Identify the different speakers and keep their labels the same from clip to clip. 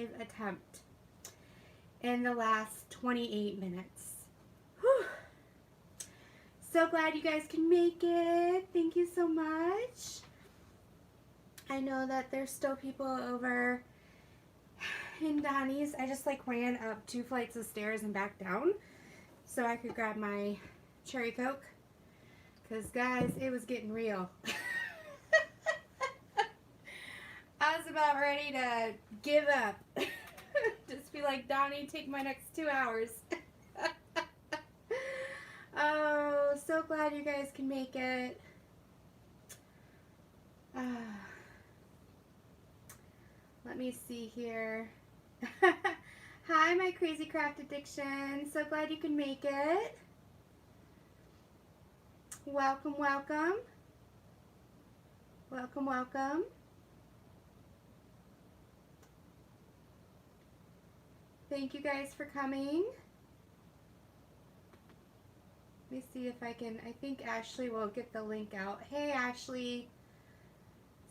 Speaker 1: live attempt in the last 28 minutes. Whew. So glad you guys can make it. Thank you so much. I know that there's still people over in Donnie's. I just like ran up 2 flights of stairs and back down so I could grab my cherry Coke. Because guys, it was getting real. I was about ready to give up. Just be like, Donnie, take my next 2 hours. Oh, so glad you guys can make it. Let me see here. Hi, my crazy craft addiction. So glad you can make it. Welcome, welcome. Welcome, welcome. Thank you guys for coming. Let me see if I can, I think Ashley will get the link out. Hey Ashley.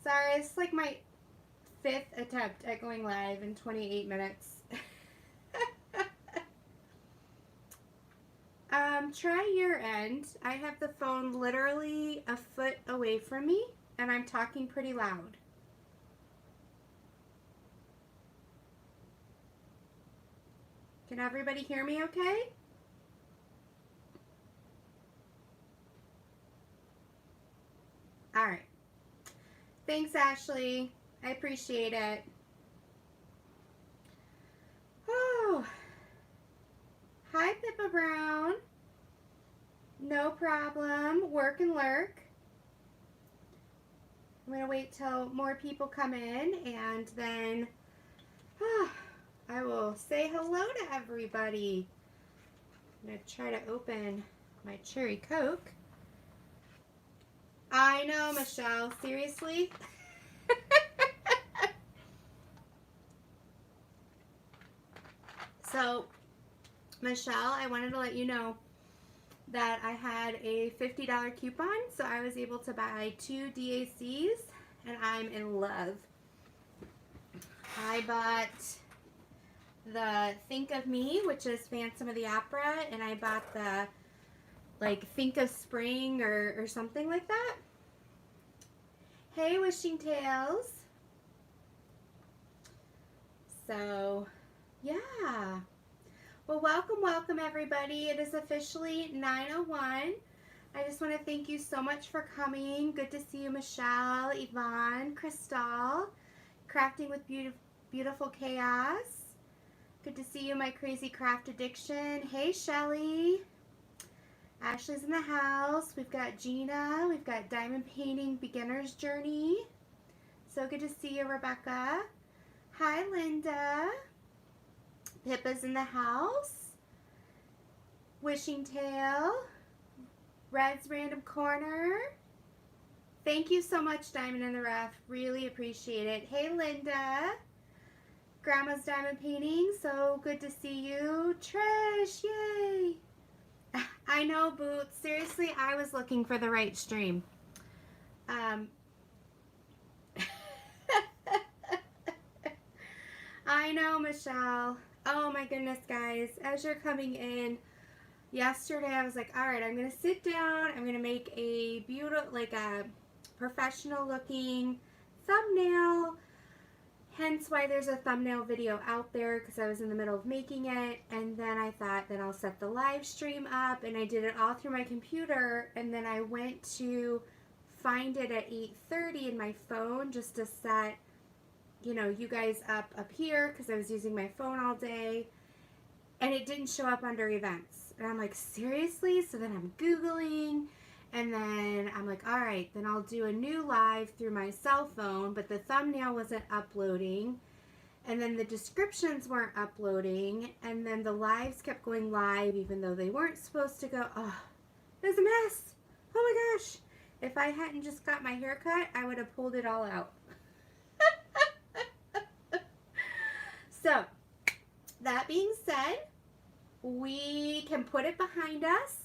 Speaker 1: Sorry, it's like my 5th attempt at going live in 28 minutes. Try your end. I have the phone literally a foot away from me and I'm talking pretty loud. Can everybody hear me okay? All right. Thanks, Ashley. I appreciate it. Oh. Hi, Pippa Brown. No problem. Work and lurk. I'm going to wait till more people come in and then I will say hello to everybody. I'm going to try to open my cherry Coke. I know, Michelle. Seriously? So, Michelle, I wanted to let you know that I had a $50 coupon, so I was able to buy 2 DACs, and I'm in love. I bought the Think of Me, which is Phantom of the Opera, and I bought the like Think of Spring or something like that. Hey, Wishing Tales. So, yeah. Well, welcome, welcome everybody. It is officially 9:01. I just want to thank you so much for coming. Good to see you, Michelle, Yvonne, Crystal, Crafting with Beautiful Chaos. Good to see you, my crazy craft addiction. Hey, Shelly. Ashley's in the house. We've got Gina. We've got Diamond Painting Beginner's Journey. So good to see you, Rebecca. Hi, Linda. Pippa's in the house. Wishing Tail. Red's Random Corner. Thank you so much, Diamond in the Rough. Really appreciate it. Hey, Linda. Grandma's Diamond Painting. So good to see you. Trish, yay. I know, Boots. Seriously, I was looking for the right stream. I know, Michelle. Oh my goodness, guys. As you're coming in, yesterday I was like, all right, I'm going to sit down. I'm going to make a beautiful, like a professional looking thumbnail. Hence why there's a thumbnail video out there, because I was in the middle of making it. And then I thought that I'll set the live stream up, and I did it all through my computer. And then I went to find it at 8:30 in my phone just to set, you know, you guys up here, because I was using my phone all day. And it didn't show up under events. And I'm like, seriously? So then I'm Googling. And then I'm like, all right, then I'll do a new live through my cell phone, but the thumbnail wasn't uploading. And then the descriptions weren't uploading. And then the lives kept going live even though they weren't supposed to go. Oh, it was a mess. Oh my gosh. If I hadn't just got my hair cut, I would have pulled it all out. So, that being said, we can put it behind us.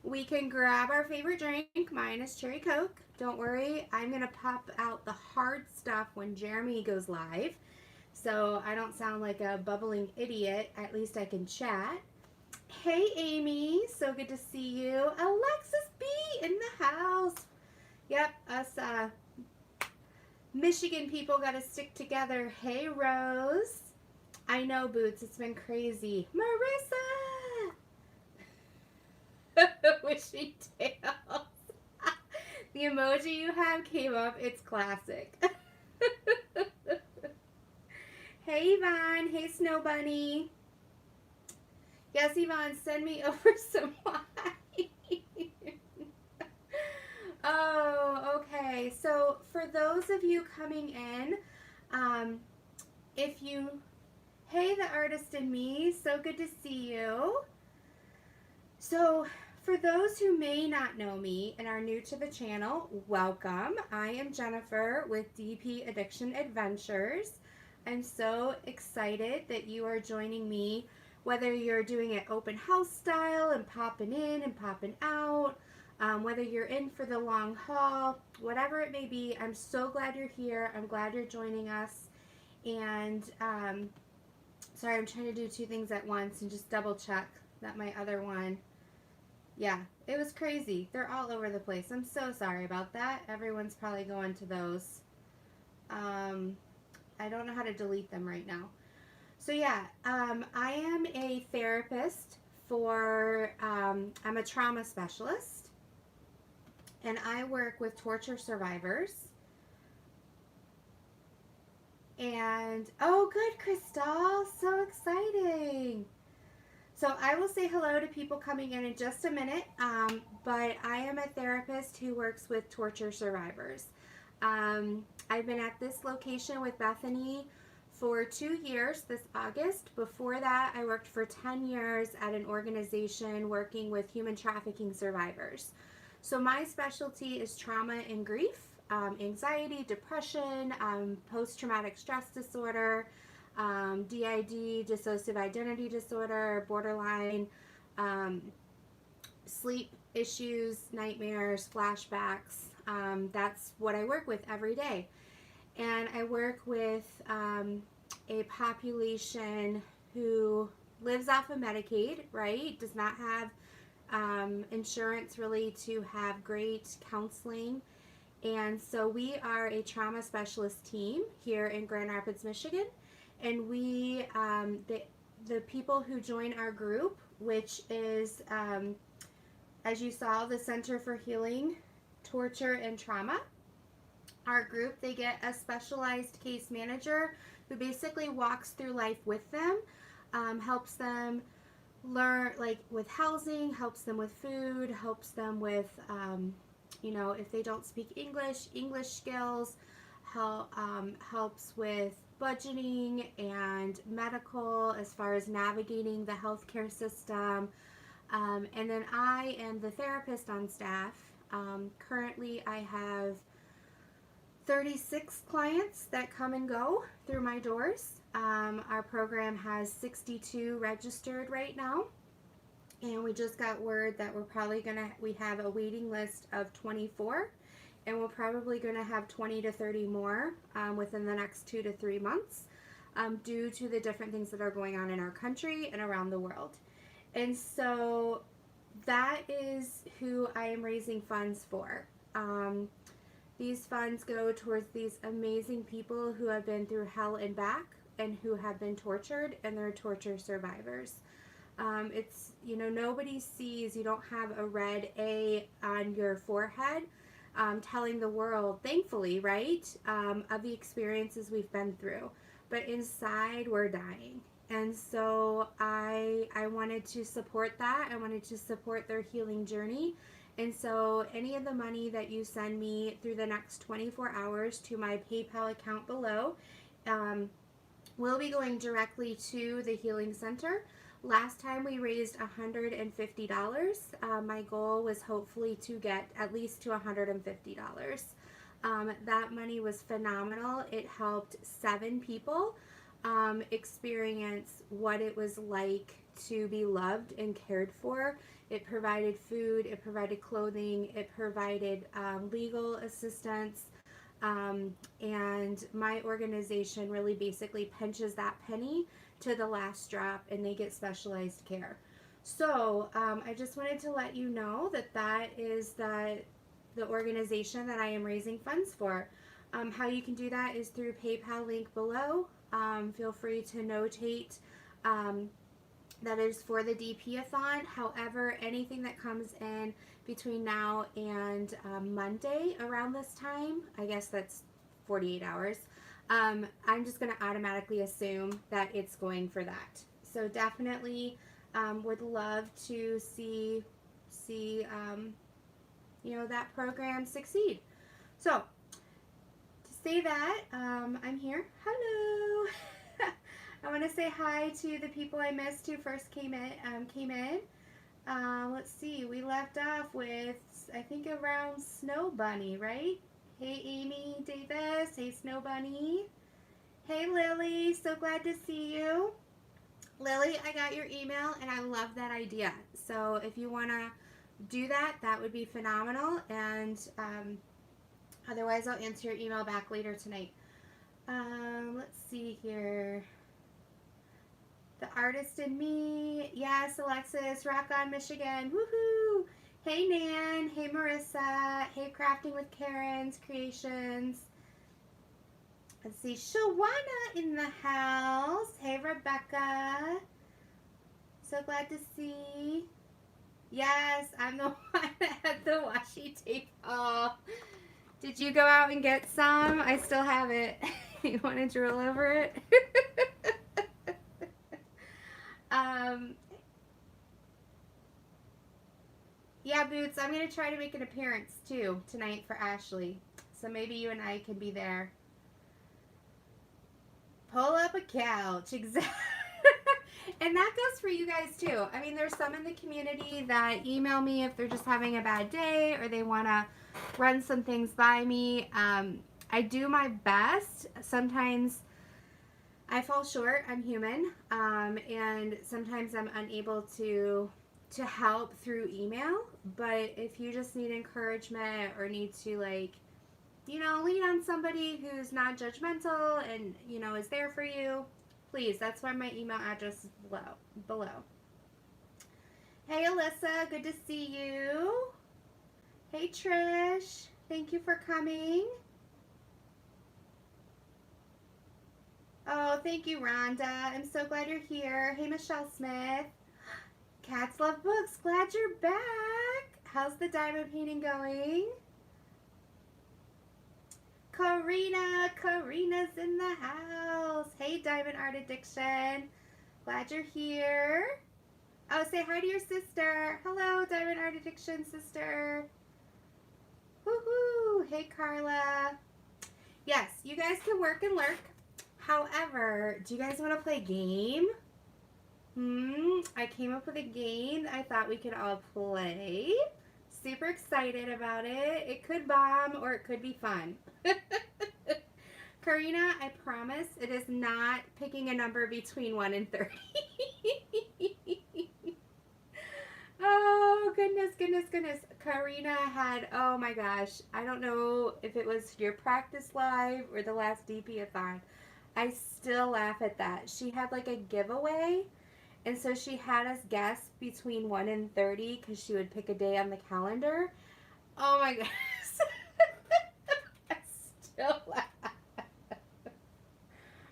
Speaker 1: We can grab our favorite drink. Mine is cherry Coke. Don't worry, I'm going to pop out the hard stuff when Jeremy goes live. so I don't sound like a bubbling idiot. At least I can chat. Hey Amy, so good to see you. Alexis B in the house. Yep, us Michigan people got to stick together. Hey Rose. I know, Boots, it's been crazy. Marissa! Wishing tails. The emoji you have came up. It's classic. Hey Yvonne. Hey Snow Bunny. Yes, Yvonne, send me over some wine. Oh, okay. So for those of you coming in, if you, hey, the artist in me, so good to see you. So for those who may not know me and are new to the channel, welcome. I am Jennifer with DP Addiction Adventures. I'm so excited that you are joining me, whether you're doing it open house style and popping in and popping out, whether you're in for the long haul, whatever it may be. I'm so glad you're here. I'm glad you're joining us. And sorry, I'm trying to do two things at once and just double check that my other one, yeah, it was crazy. They're all over the place. I'm so sorry about that. Everyone's probably going to those. I don't know how to delete them right now. So yeah, I am a therapist for, I'm a trauma specialist, and I work with torture survivors. And, oh good, Crystal, so exciting. So I will say hello to people coming in just a minute, but I am a therapist who works with torture survivors. I've been at this location with Bethany for 2 years this August. Before that, I worked for 10 years at an organization working with human trafficking survivors. So my specialty is trauma and grief, anxiety, depression, post-traumatic stress disorder, DID, dissociative identity disorder, borderline, sleep issues, nightmares, flashbacks. That's what I work with every day. And I work with a population who lives off of Medicaid, right? Does not have insurance really to have great counseling. And so we are a trauma specialist team here in Grand Rapids, Michigan. And we, the people who join our group, which is, as you saw, the Center for Healing, Torture, and Trauma. Our group, they get a specialized case manager who basically walks through life with them, helps them learn, like with housing, helps them with food, helps them with, you know, if they don't speak English skills, helps with budgeting and medical as far as navigating the healthcare system. And then I am the therapist on staff. Currently I have 36 clients that come and go through my doors. Our program has 62 registered right now. And we just got word that we have a waiting list of 24. And we're probably going to have 20 to 30 more within the next 2 to 3 months due to the different things that are going on in our country and around the world. And so that is who I am raising funds for. These funds go towards these amazing people who have been through hell and back and who have been tortured, and they're torture survivors. It's, you know, nobody sees, you don't have a red A on your forehead telling the world, thankfully, right, of the experiences we've been through. But inside, we're dying. And so I wanted to support that. I wanted to support their healing journey. And so any of the money that you send me through the next 24 hours to my PayPal account below will be going directly to the Healing Center. Last time we raised $150. My goal was hopefully to get at least to $150. That money was phenomenal. It helped 7 people experience what it was like to be loved and cared for. It provided food, it provided clothing, it provided legal assistance, and my organization really basically pinches that penny to the last drop, and they get specialized care. So I just wanted to let you know that that is the organization that I am raising funds for. How you can do that is through PayPal link below. Feel free to notate that is for the DP-A-Thon. However, anything that comes in between now and Monday around this time, I guess that's 48 hours, I'm just going to automatically assume that it's going for that. So definitely would love to see you know, that program succeed. So to say that, I'm here. Hello. I want to say hi to the people I missed who first came in. Let's see, we left off with, I think, around Snow Bunny, right? Hey, Amy Davis. Hey, Snow Bunny. Hey, Lily. So glad to see you. Lily, I got your email, and I love that idea. So if you want to do that, that would be phenomenal. And otherwise, I'll answer your email back later tonight. Let's see here. The Artist in Me. Yes, Alexis. Rock on, Michigan. Woohoo! Hey, Nan. Hey, Marissa. Hey, Crafting with Karen's Creations. Let's see. Shawana in the house. Hey, Rebecca. So glad to see. Yes, I'm the one that had the washi tape. Oh, did you go out and get some? I still have it. You want to drill over it? Yeah, Boots, I'm going to try to make an appearance too tonight for Ashley. So maybe you and I can be there. Pull up a couch. Exactly. And that goes for you guys too. I mean, there's some in the community that email me if they're just having a bad day or they want to run some things by me. I do my best. Sometimes I fall short. I'm human. And sometimes I'm unable to help through email. But if you just need encouragement or need to, like, you know, lean on somebody who's not judgmental and, you know, is there for you, please, that's why my email address is below. Hey, Alyssa, good to see you. Hey, Trish, thank you for coming. Oh, thank you, Rhonda. I'm so glad you're here. Hey, Michelle Smith. Cats Love Books, glad you're back. How's the diamond painting going? Karina's in the house. Hey, Diamond Art Addiction. Glad you're here. Oh, say hi to your sister. Hello, Diamond Art Addiction sister. Woohoo. Hey, Carla. Yes, you guys can work and lurk. However, do you guys want to play a game? I came up with a game I thought we could all play. Super excited about it. It could bomb or it could be fun. Karina, I promise it is not picking a number between 1 and 30. Oh, goodness. Karina had, oh my gosh, I don't know if it was your practice live or the last DP-A-Thon. I still laugh at that. She had like a giveaway, and so she had us guess between 1 and 30 because she would pick a day on the calendar. Oh my gosh. I still laugh.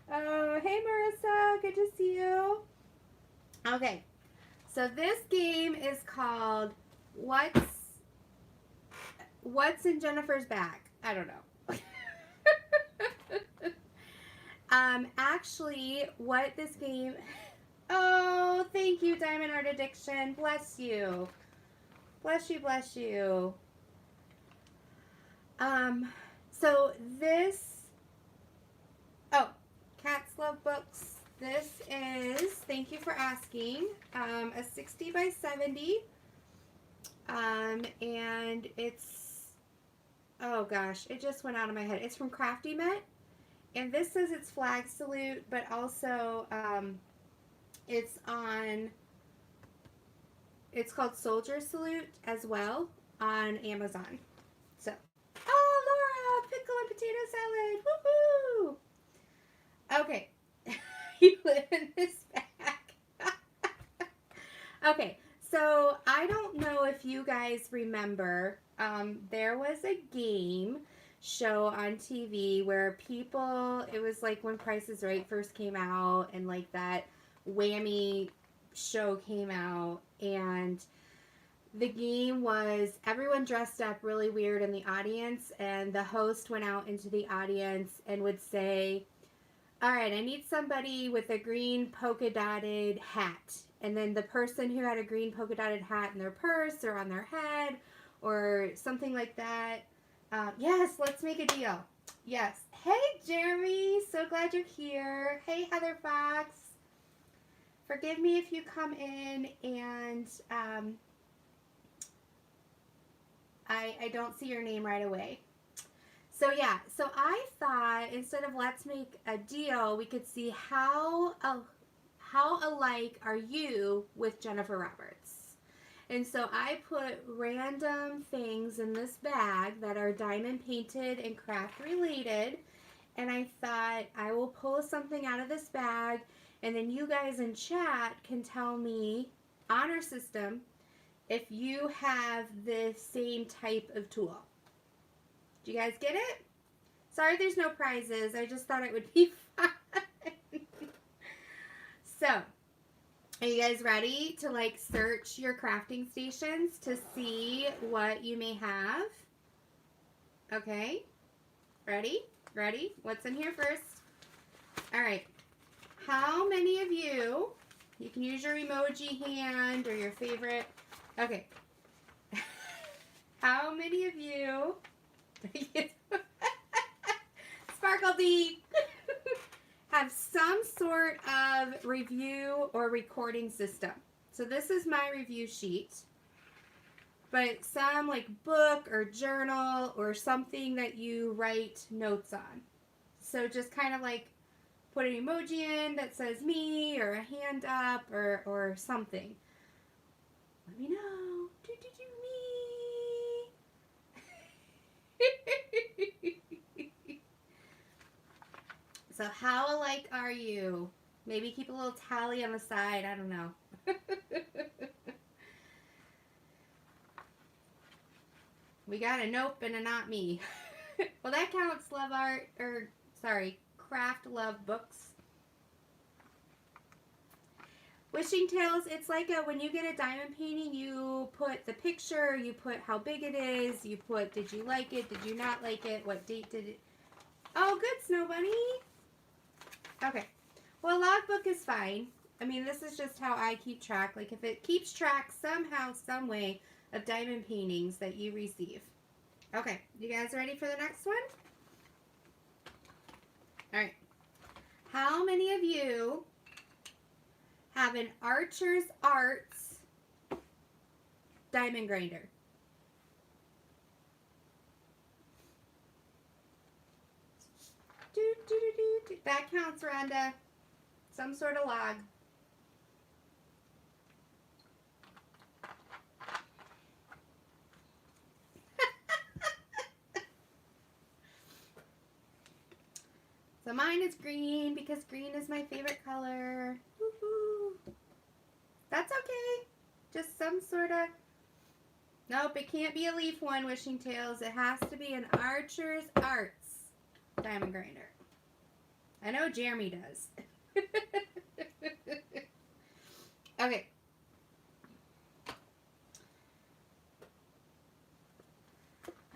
Speaker 1: Oh, hey Marissa, good to see you. Okay, so this game is called What's in Jennifer's Bag? I don't know. Actually, what this game... Oh, thank you, Diamond Art Addiction. Bless you. Bless you. So this... Oh, Cats Love Books. This is, thank you for asking, a 60 by 70. And it's, oh gosh, it just went out of my head. It's from Crafty Met. And this says it's Flag Salute, but also it's called Soldier Salute as well on Amazon. So, oh, Laura, Pickle and potato salad. Woohoo! Okay. You live in this bag. Okay, so I don't know if you guys remember, there was a game show on TV where people, it was like when Price is Right first came out, and like that Whammy show came out, and the game was everyone dressed up really weird in the audience, and the host went out into the audience and would say, all right, I need somebody with a green polka dotted hat. And then the person who had a green polka dotted hat in their purse or on their head or something like that. Yes, let's make a deal. Yes. Hey, Jeremy. So glad you're here. Hey, Heather Fox. Forgive me if you come in and I don't see your name right away. So yeah, so I thought instead of let's make a deal, we could see how alike are you with Jennifer Roberts. And so I put random things in this bag that are diamond painted and craft related. And I thought I will pull something out of this bag, and then you guys in chat can tell me, honor system, if you have the same type of tool. Do you guys get it? Sorry there's no prizes. I just thought it would be fun. So, are you guys ready to like search your crafting stations to see what you may have? Okay. Ready? Ready? What's in here first? All right. How many of you can use your emoji hand or your favorite. Okay. How many of you Sparkle D have some sort of review or recording system? So this is my review sheet, but some like book or journal or something that you write notes on. So just kind of like put an emoji in that says me or a hand up or something. Let me know. Me. So how alike are you? Maybe keep a little tally on the side. I don't know. We got a nope and a not me. Well, that counts. Love art, or sorry, craft love books. Wishing Tales, it's like when you get a diamond painting, you put the picture, you put how big it is, you put did you like it, did you not like it, what date did it. Oh, good, Snow Bunny. Okay. Well, a logbook is fine. I mean, this is just how I keep track. Like, if it keeps track somehow, some way of diamond paintings that you receive. Okay. You guys ready for the next one? All right. How many of you have an Archer's Arts diamond grinder? That counts, Rhonda. Some sort of log. So mine is green because green is my favorite color. Woohoo. That's okay. Just some sort of... Nope, it can't be a leaf one, Wishing Tales. It has to be an Archer's Arts diamond grinder. I know Jeremy does. Okay.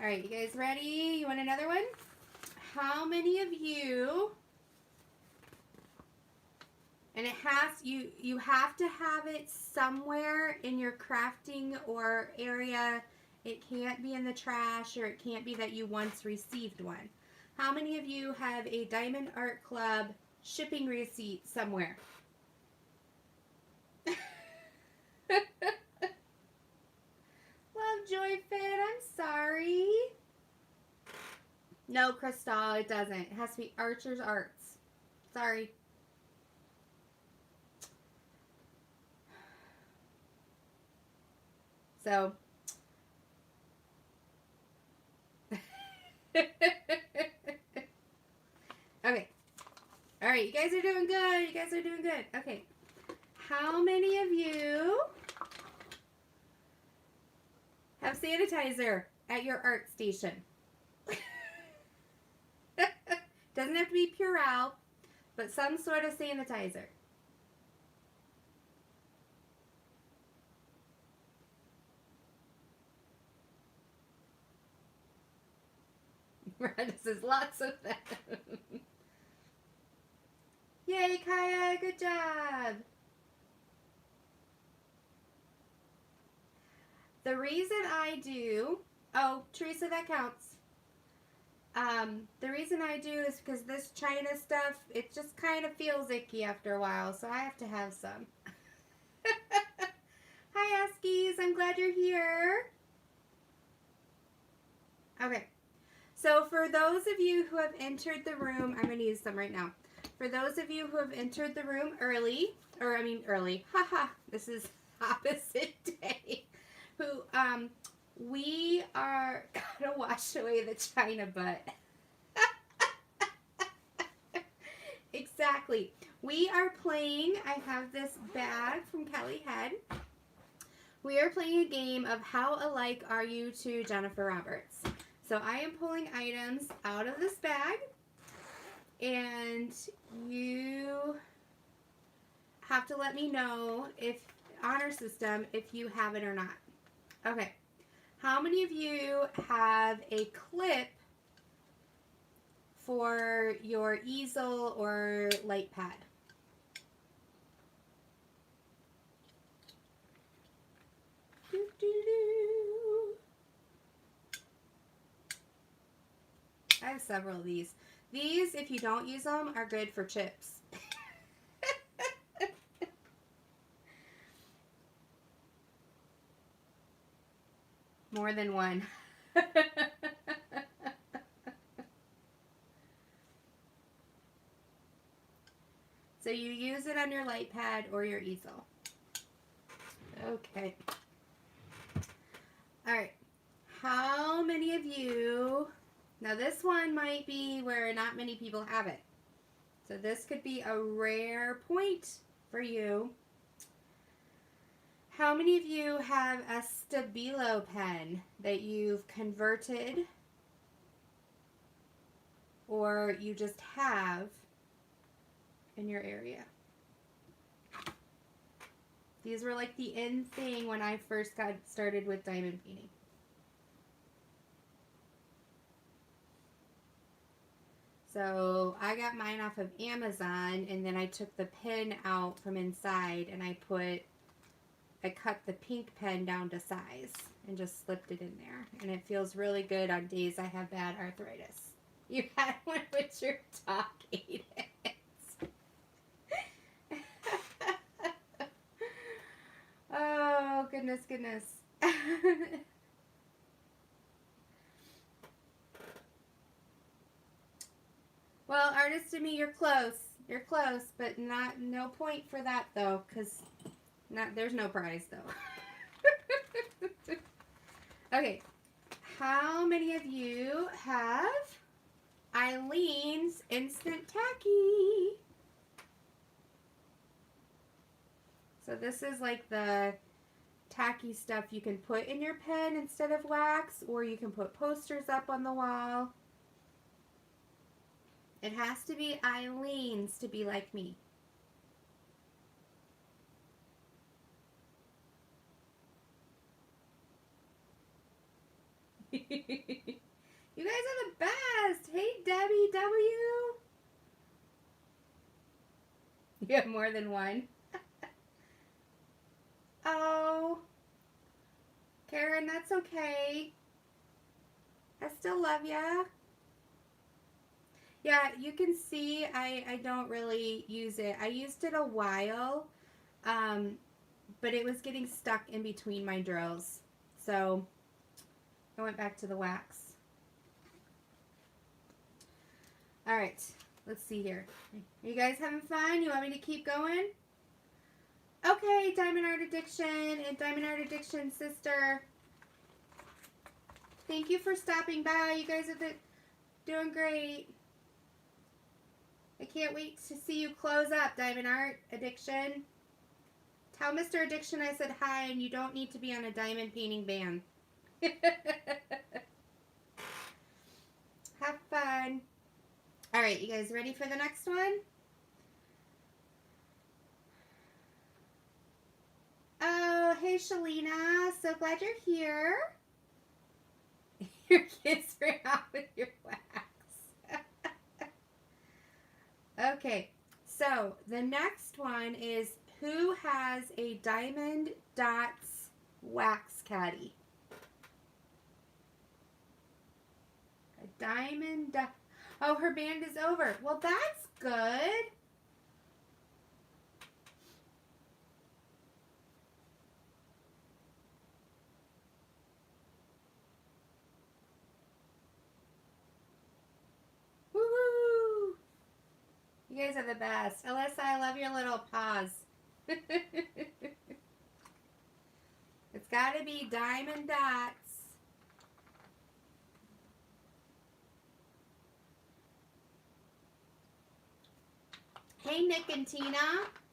Speaker 1: All right, you guys ready? You want another one? How many of you, and it has, you have to have it somewhere in your crafting or area. It can't be in the trash, or it can't be that you once received one. How many of you have a Diamond Art Club shipping receipt somewhere? Love Joy Fit, I'm sorry. No, Crystal, it doesn't. It has to be Archer's Arts. Sorry. So. You guys are doing good. You guys are doing good. Okay. How many of you have sanitizer at your art station? Doesn't have to be Purell, but some sort of sanitizer. This is lots of them. Yay, Kaya, good job. The reason I do, oh, Teresa, that counts. The reason I do is because this China stuff, it just kind of feels icky after a while, so I have to have some. Hi, Askies, I'm glad you're here. Okay, so for those of you who have entered the room, I'm going to use some right now. For those of you who have entered the room early, haha, this is opposite day, who, we are gonna wash away the China butt. Exactly. We are playing, I have this bag from Kelly Head. We are playing a game of how alike are you to Jennifer Roberts. So I am pulling items out of this bag, and you have to let me know if, honor system, if you have it or not. Okay. How many of you have a clip for your easel or light pad? Doo, doo, doo. I have several of these. These, if you don't use them, are good for chips. More than one. So you use it on your light pad or your easel. Okay. All right. How many of you, now this one might be where not many people have it. So this could be a rare point for you. How many of you have a Stabilo pen that you've converted or you just have in your area? These were like the in thing when I first got started with diamond painting. So I got mine off of Amazon, and then I took the pen out from inside and I cut the pink pen down to size and just slipped it in there. And it feels really good on days I have bad arthritis. You had one with your dog ate it. Oh, goodness, goodness. Well, artist to me, you're close. You're close, but no point for that though, because there's no prize though. Okay, how many of you have Eileen's Instant Tacky? So this is like the tacky stuff you can put in your pen instead of wax, or you can put posters up on the wall. It has to be Eileen's to be like me. You guys are the best. Hey, Debbie W. You have more than one. Oh, Karen, that's okay. I still love ya. Yeah, you can see I don't really use it. I used it a while, but it was getting stuck in between my drills. So I went back to the wax. All right, let's see here. Are you guys having fun? You want me to keep going? Okay, Diamond Art Addiction and Diamond Art Addiction sister. Thank you for stopping by. You guys are doing great. I can't wait to see you close up, Diamond Art Addiction. Tell Mr. Addiction I said hi, and you don't need to be on a diamond painting ban. Have fun. All right, you guys ready for the next one? Oh, hey, Shalina. So glad you're here. Your kids ran out with your wax. Okay, so the next one is who has a Diamond Dots wax caddy? A diamond dot. Oh, her band is over. Well, that's good. Woohoo! You guys are the best. Alyssa, I love your little paws. It's got to be Diamond Dots. Hey, Nick and Tina.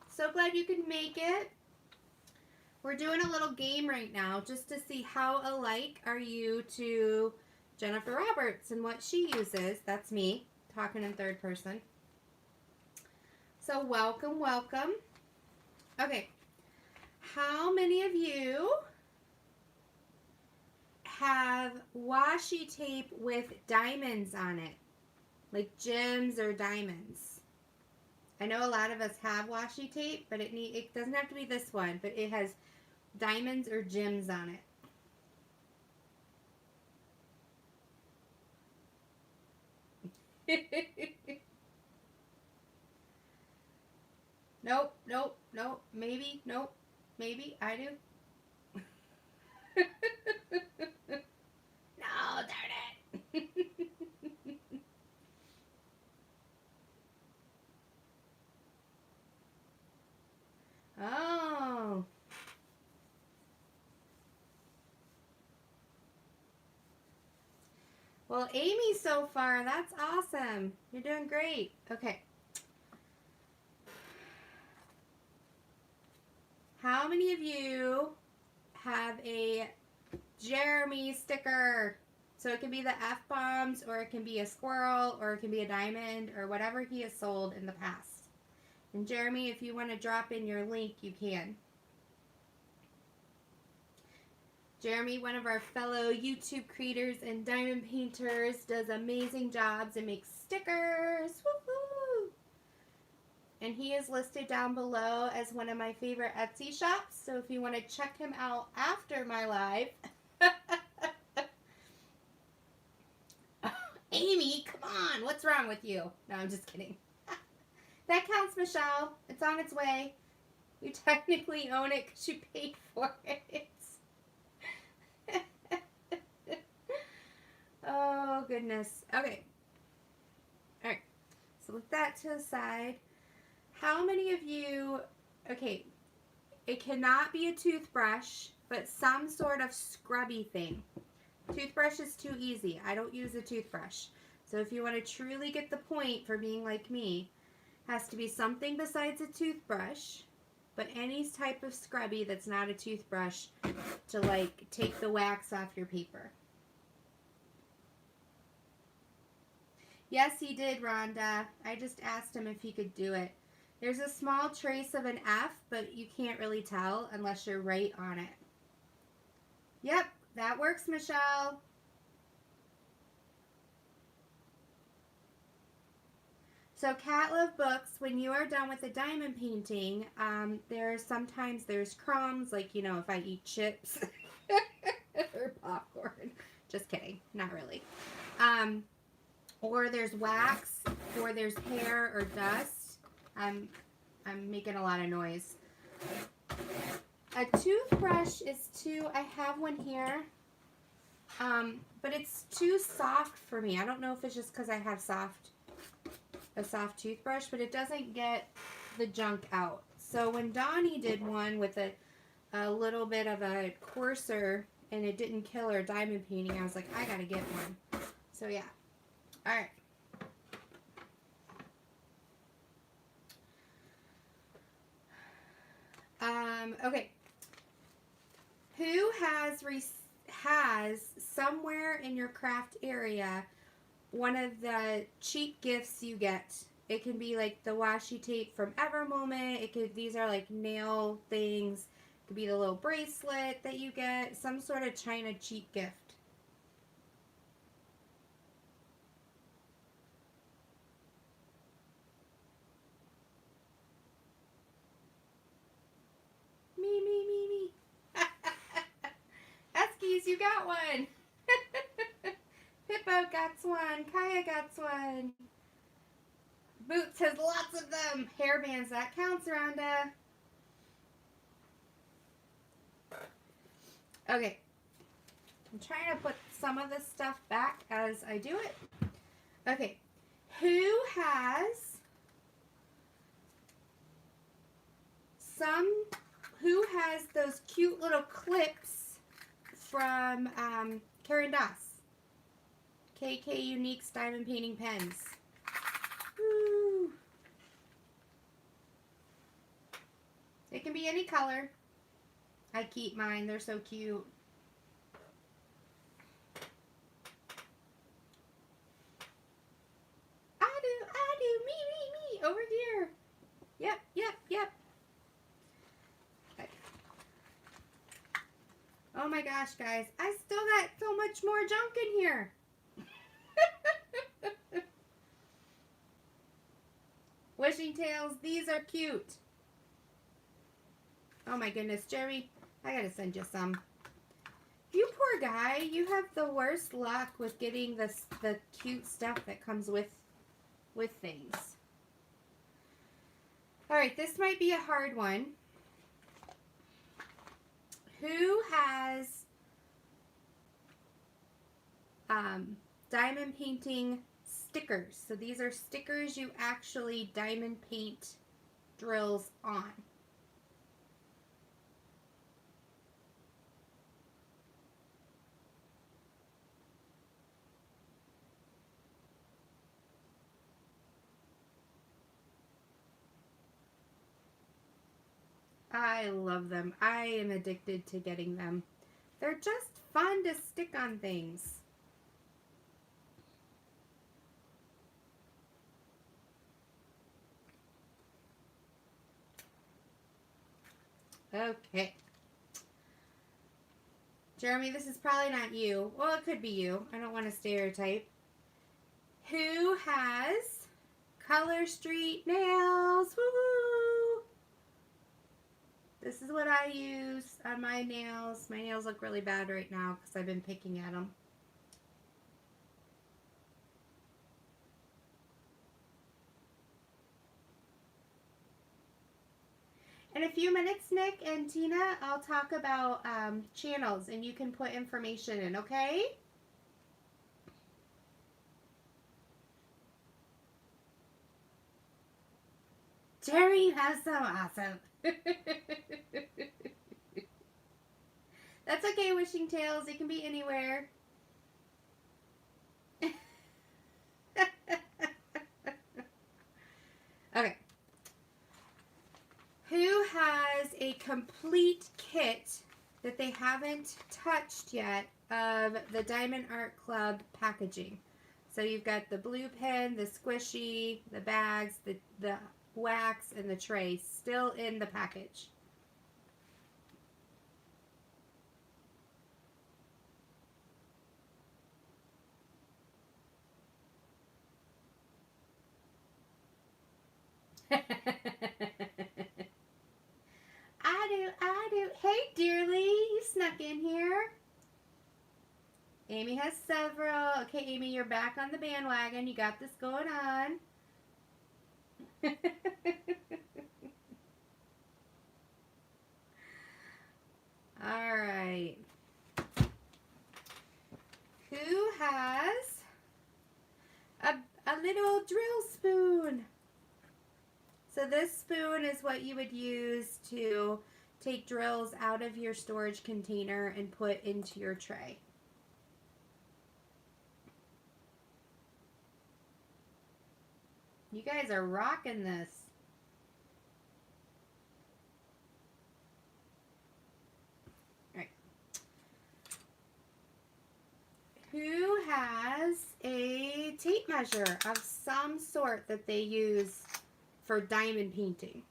Speaker 1: So glad you could make it. We're doing a little game right now just to see how alike are you to Jennifer Roberts and what she uses. That's me talking in third person. So welcome, welcome. Okay. How many of you have washi tape with diamonds on it? Like gems or diamonds? I know a lot of us have washi tape, but it doesn't have to be this one, but it has diamonds or gems on it. Nope, nope, nope, maybe, nope, maybe, I do. No, darn it. Oh. Well, Amy so far, that's awesome. You're doing great. Okay. How many of you have a Jeremy sticker? So it can be the F-bombs, or it can be a squirrel, or it can be a diamond, or whatever he has sold in the past. And Jeremy, if you want to drop in your link, you can. Jeremy, one of our fellow YouTube creators and diamond painters, does amazing jobs and makes stickers. Woohoo! And he is listed down below as one of my favorite Etsy shops. So if you want to check him out after my live. Amy, come on. What's wrong with you? No, I'm just kidding. That counts, Michelle. It's on its way. You technically own it because you paid for it. Oh, goodness. Okay. All right. So with that to the side, how many of you, okay, it cannot be a toothbrush, but some sort of scrubby thing. Toothbrush is too easy. I don't use a toothbrush. So if you want to truly get the point for being like me, has to be something besides a toothbrush, but any type of scrubby that's not a toothbrush to like take the wax off your paper. Yes, he did, Rhonda. I just asked him if he could do it. There's a small trace of an F, but you can't really tell unless you're right on it. Yep, that works, Michelle. So Cat Love Books, when you are done with the diamond painting, sometimes there's crumbs, like, you know, if I eat chips or popcorn. Just kidding, not really. Or there's wax, or there's hair or dust. I'm making a lot of noise. A toothbrush is too, I have one here, but it's too soft for me. I don't know if it's just because I have a soft toothbrush, but it doesn't get the junk out. So when Donnie did one with a little bit of a coarser and it didn't kill her diamond painting, I was like, I gotta get one. So yeah. Alright. Okay. Who has somewhere in your craft area one of the cheap gifts you get? It can be like the washi tape from Evermoment. These are like nail things. It could be the little bracelet that you get. Some sort of China cheap gift. Me. Eskies, you got one. Pippo got one. Kaya got one. Boots has lots of them. Hairbands, that counts, Rhonda. Okay. I'm trying to put some of this stuff back as I do it. Okay. Who has those cute little clips from Karen Doss? KK Unique's Diamond Painting Pens. Woo. It can be any color. I keep mine. They're so cute. I do. Me. Over here. Yep. Okay. Oh my gosh, guys. I still got so much more junk in here. Wishing tails, these are cute. Oh my goodness, Jeremy, I gotta send you some. You poor guy, you have the worst luck with getting the cute stuff that comes with things. Alright, this might be a hard one. Who has diamond painting stickers? So these are stickers you actually diamond paint drills on. I love them. I am addicted to getting them. They're just fun to stick on things. Okay. Jeremy, this is probably not you. Well, it could be you. I don't want to stereotype. Who has Color Street nails? Woo-hoo! This is what I use on my nails. My nails look really bad right now because I've been picking at them. In a few minutes, Nick and Tina, I'll talk about channels and you can put information in, okay? Jerry has some awesome. That's okay, Wishing Tails. It can be anywhere. Okay. Who has a complete kit that they haven't touched yet of the Diamond Art Club packaging? So you've got the blue pen, the squishy, the bags, the wax, and the tray still in the package. I do. Hey, dearly, you snuck in here. Amy has several. Okay, Amy, you're back on the bandwagon. You got this going on. All right. Who has a little drill spoon? So this spoon is what you would use to take drills out of your storage container and put into your tray. You guys are rocking this. tape measure of some sort that they use for diamond painting.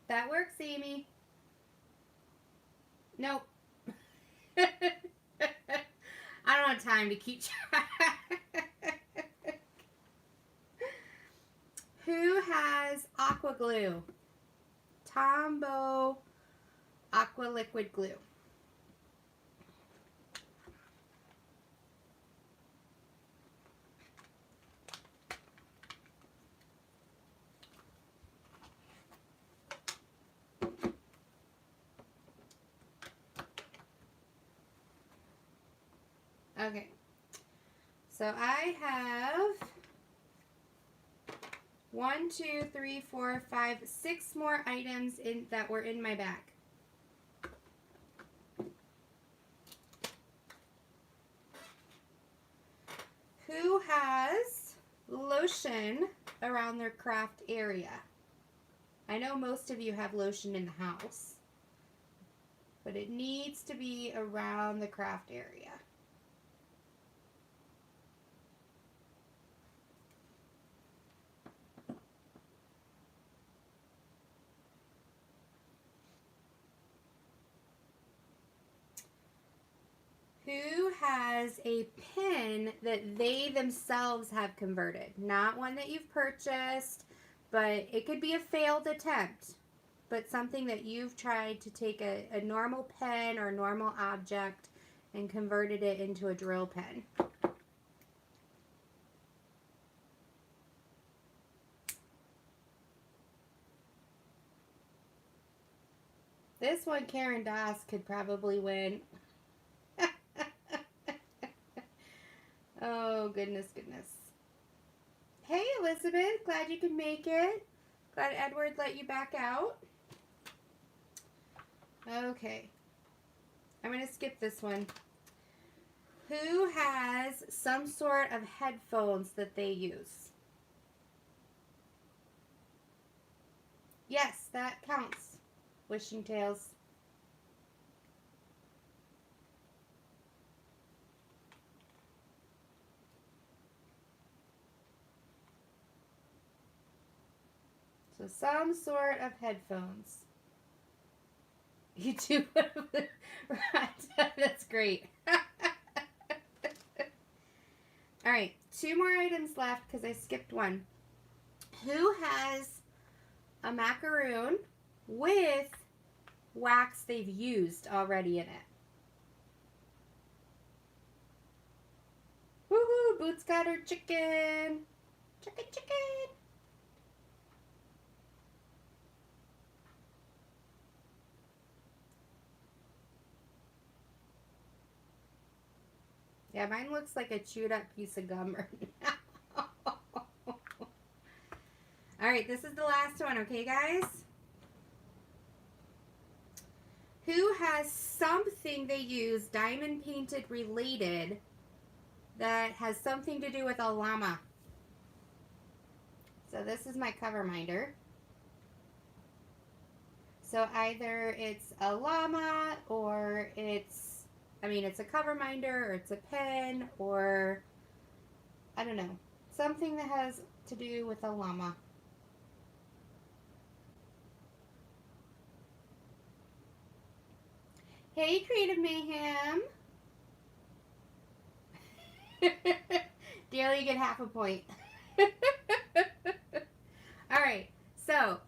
Speaker 1: That works, Amy. Nope. I don't have time to keep track. Who has aqua glue? Tombow aqua liquid glue. Okay, so I have 1, 2, 3, 4, 5, 6 more items that were in my bag. Who has lotion around their craft area? I know most of you have lotion in the house, but it needs to be around the craft area. Who has a pin that they themselves have converted? Not one that you've purchased, but it could be a failed attempt, but something that you've tried to take a normal pen or a normal object and converted it into a drill pen. This one, Karen Doss could probably win. Oh, goodness, goodness. Hey, Elizabeth. Glad you could make it. Glad Edward let you back out. Okay. I'm going to skip this one. Who has some sort of headphones that they use? Yes, that counts. Wishing Tales. So some sort of headphones. You do. Right. That's great. All right. 2 more items left because I skipped one. Who has a macaroon with wax they've used already in it? Woohoo! Boots got her chicken. Chicken, chicken. Yeah, mine looks like a chewed up piece of gum right now. Alright, this is the last one, okay guys? Who has something they use, diamond painted related, that has something to do with a llama? So this is my cover minder. So either it's a llama or it's a cover minder, or it's a pen, or I don't know, something that has to do with a llama. Hey, Creative Mayhem. Daily, you get half a point. Alright, so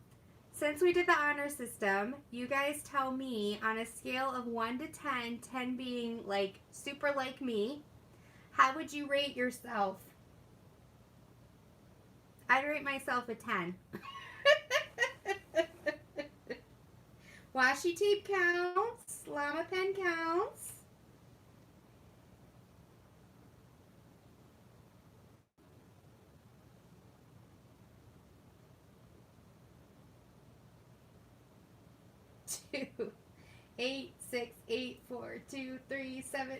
Speaker 1: since we did the honor system, you guys tell me on a scale of 1 to 10, 10 being like super like me, how would you rate yourself? I'd rate myself a 10. Washi tape counts. Llama pen counts. Two, 8, 6, 8, 4, 2, 3, 7.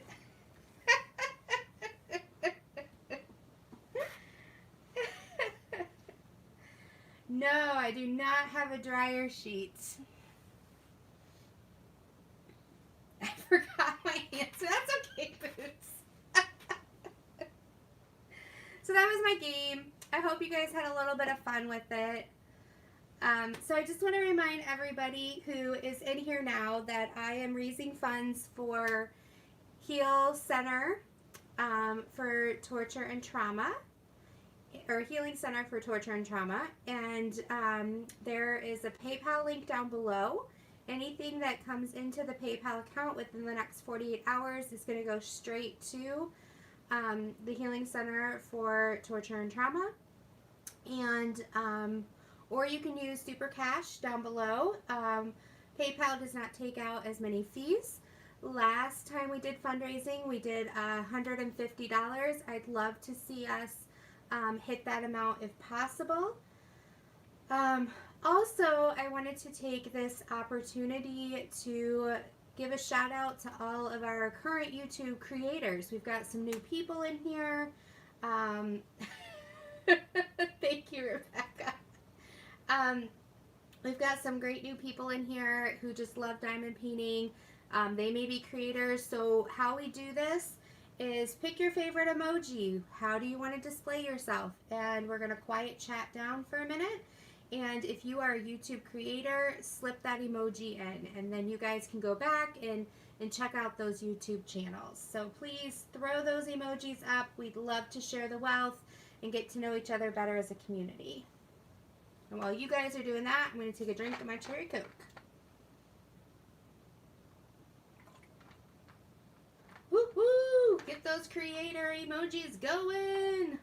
Speaker 1: No, I do not have a dryer sheet. I forgot my answer. That's okay, Boots. So that was my game. I hope you guys had a little bit of fun with it. So I just want to remind everybody who is in here now that I am raising funds for Heal Center for Torture and Trauma, or Healing Center for Torture and Trauma, and there is a PayPal link down below. Anything that comes into the PayPal account within the next 48 hours is going to go straight to the Healing Center for Torture and Trauma, and or you can use Super Cash down below. PayPal does not take out as many fees. Last time we did fundraising, we did $150. I'd love to see us hit that amount if possible. Also, I wanted to take this opportunity to give a shout out to all of our current YouTube creators. We've got some new people in here. Thank you, Rebecca. We've got some great new people in here who just love diamond painting. They may be creators. So how we do this is pick your favorite emoji. How do you want to display yourself? And we're going to quiet chat down for a minute. And if you are a YouTube creator, slip that emoji in. And then you guys can go back and check out those YouTube channels. So please throw those emojis up. We'd love to share the wealth and get to know each other better as a community. And while you guys are doing that, I'm going to take a drink of my cherry Coke. Woo-hoo! Get those creator emojis going!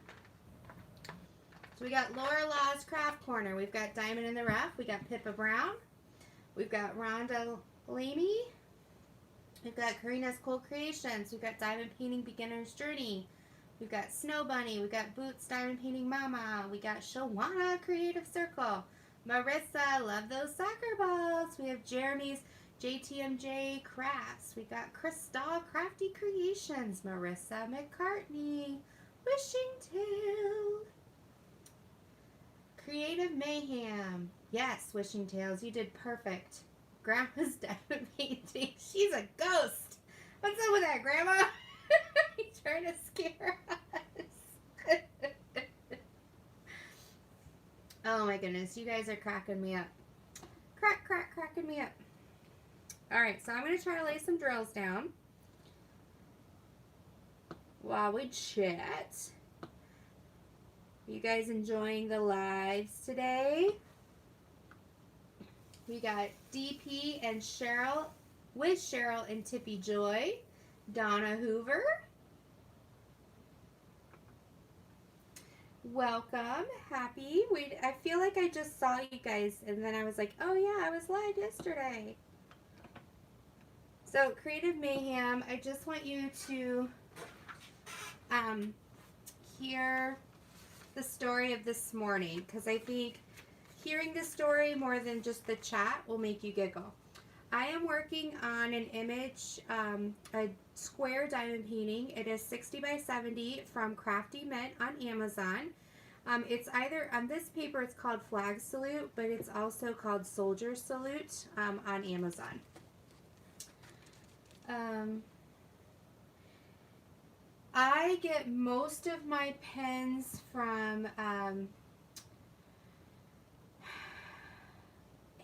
Speaker 1: So we got Laura Law's Craft Corner. We've got Diamond in the Rough. We got Pippa Brown. We've got Rhonda Lamy. We've got Karina's Cool Creations. We've got Diamond Painting Beginner's Journey. We've got Snow Bunny. We've got Boots Diamond Painting Mama. We got Shawana Creative Circle. Marissa, love those soccer balls. We have Jeremy's JTMJ Crafts. We got Crystal Crafty Creations. Marissa McCartney. Wishing Tail. Creative Mayhem. Yes, Wishing Tales, you did perfect. Grandma's diamond painting. She's a ghost. What's up with that, Grandma? You trying to scare us? Oh my goodness, you guys are cracking me up. Cracking me up. Alright, so I'm going to try to lay some drills down while we chat. You guys enjoying the lives today? We got DP and Cheryl with Cheryl and Tippy Joy. Donna Hoover. Welcome. Happy. I feel like I just saw you guys and then I was like, oh yeah, I was live yesterday. So Creative Mayhem, I just want you to hear the story of this morning, because I think hearing the story more than just the chat will make you giggle. I am working on an image, a square diamond painting. It is 60 by 70 from Crafty Mint on Amazon. It's either, on this paper it's called Flag Salute, but it's also called Soldier Salute on Amazon. I get most of my pens from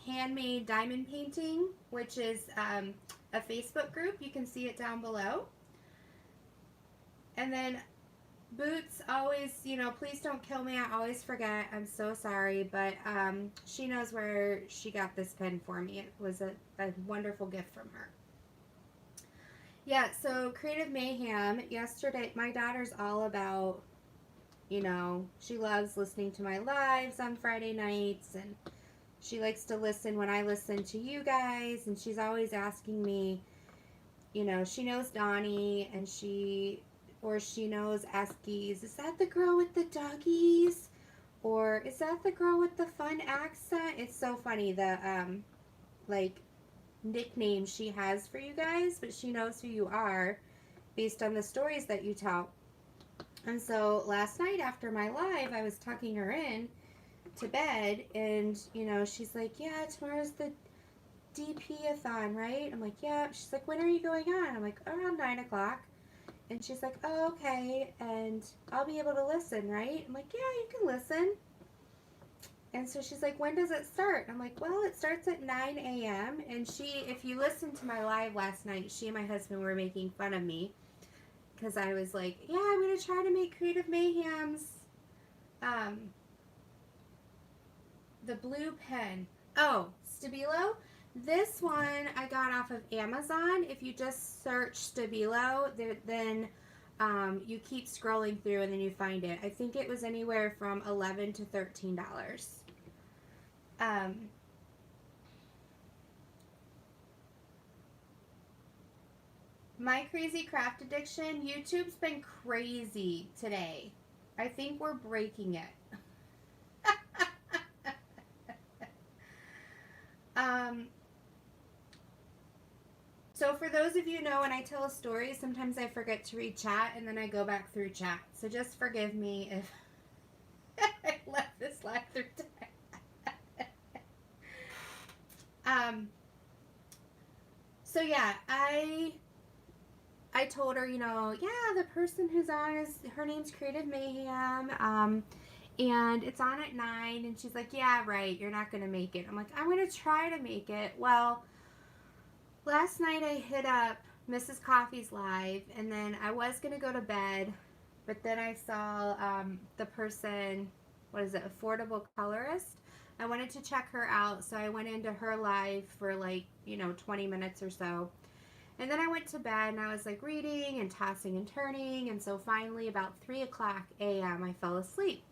Speaker 1: Handmade Diamond Painting, which is a Facebook group. You can see it down below. And then Boots always, you know, please don't kill me. I always forget. I'm so sorry. But she knows where she got this pen for me. It was a wonderful gift from her. Yeah, so Creative Mayhem, yesterday, my daughter's all about, you know, she loves listening to my lives on Friday nights, and she likes to listen when I listen to you guys, and she's always asking me, you know, she knows Donnie, and she knows Eskies. Is that the girl with the doggies? Or is that the girl with the fun accent? It's so funny, the, like, nickname she has for you guys, but she knows who you are based on the stories that you tell. And so last night after my live, I was tucking her in to bed, and, you know, she's like, yeah, tomorrow's the DP-A-Thon, right? I'm like, yeah. She's like, when are you going on? I'm like, around 9 o'clock. And she's like, oh, okay, and I'll be able to listen, right? I'm like, yeah, you can listen. And so she's like, when does it start? I'm like, well, it starts at 9 a.m. And she, if you listened to my live last night, she and my husband were making fun of me because I was like, yeah, I'm going to try to make Creative Mayhem's, the blue pen. Oh, Stabilo. This one I got off of Amazon. If you just search Stabilo, then you keep scrolling through and then you find it. I think it was anywhere from $11 to $13. My crazy craft addiction, YouTube's been crazy today. I think we're breaking it. So for those of you who know, when I tell a story, sometimes I forget to read chat and then I go back through chat. So just forgive me if I left this live through chat. So yeah, I told her, you know, yeah, the person who's on is, her name's Creative Mayhem, and it's on at 9, and she's like, yeah, right, you're not going to make it. I'm like, I'm going to try to make it. Well, last night I hit up Mrs. Coffee's live, and then I was going to go to bed, but then I saw the person, what is it, Affordable Colorist. I wanted to check her out, so I went into her live for like, you know, 20 minutes or so. And then I went to bed and I was like reading and tossing and turning, and so finally about 3 o'clock a.m. I fell asleep.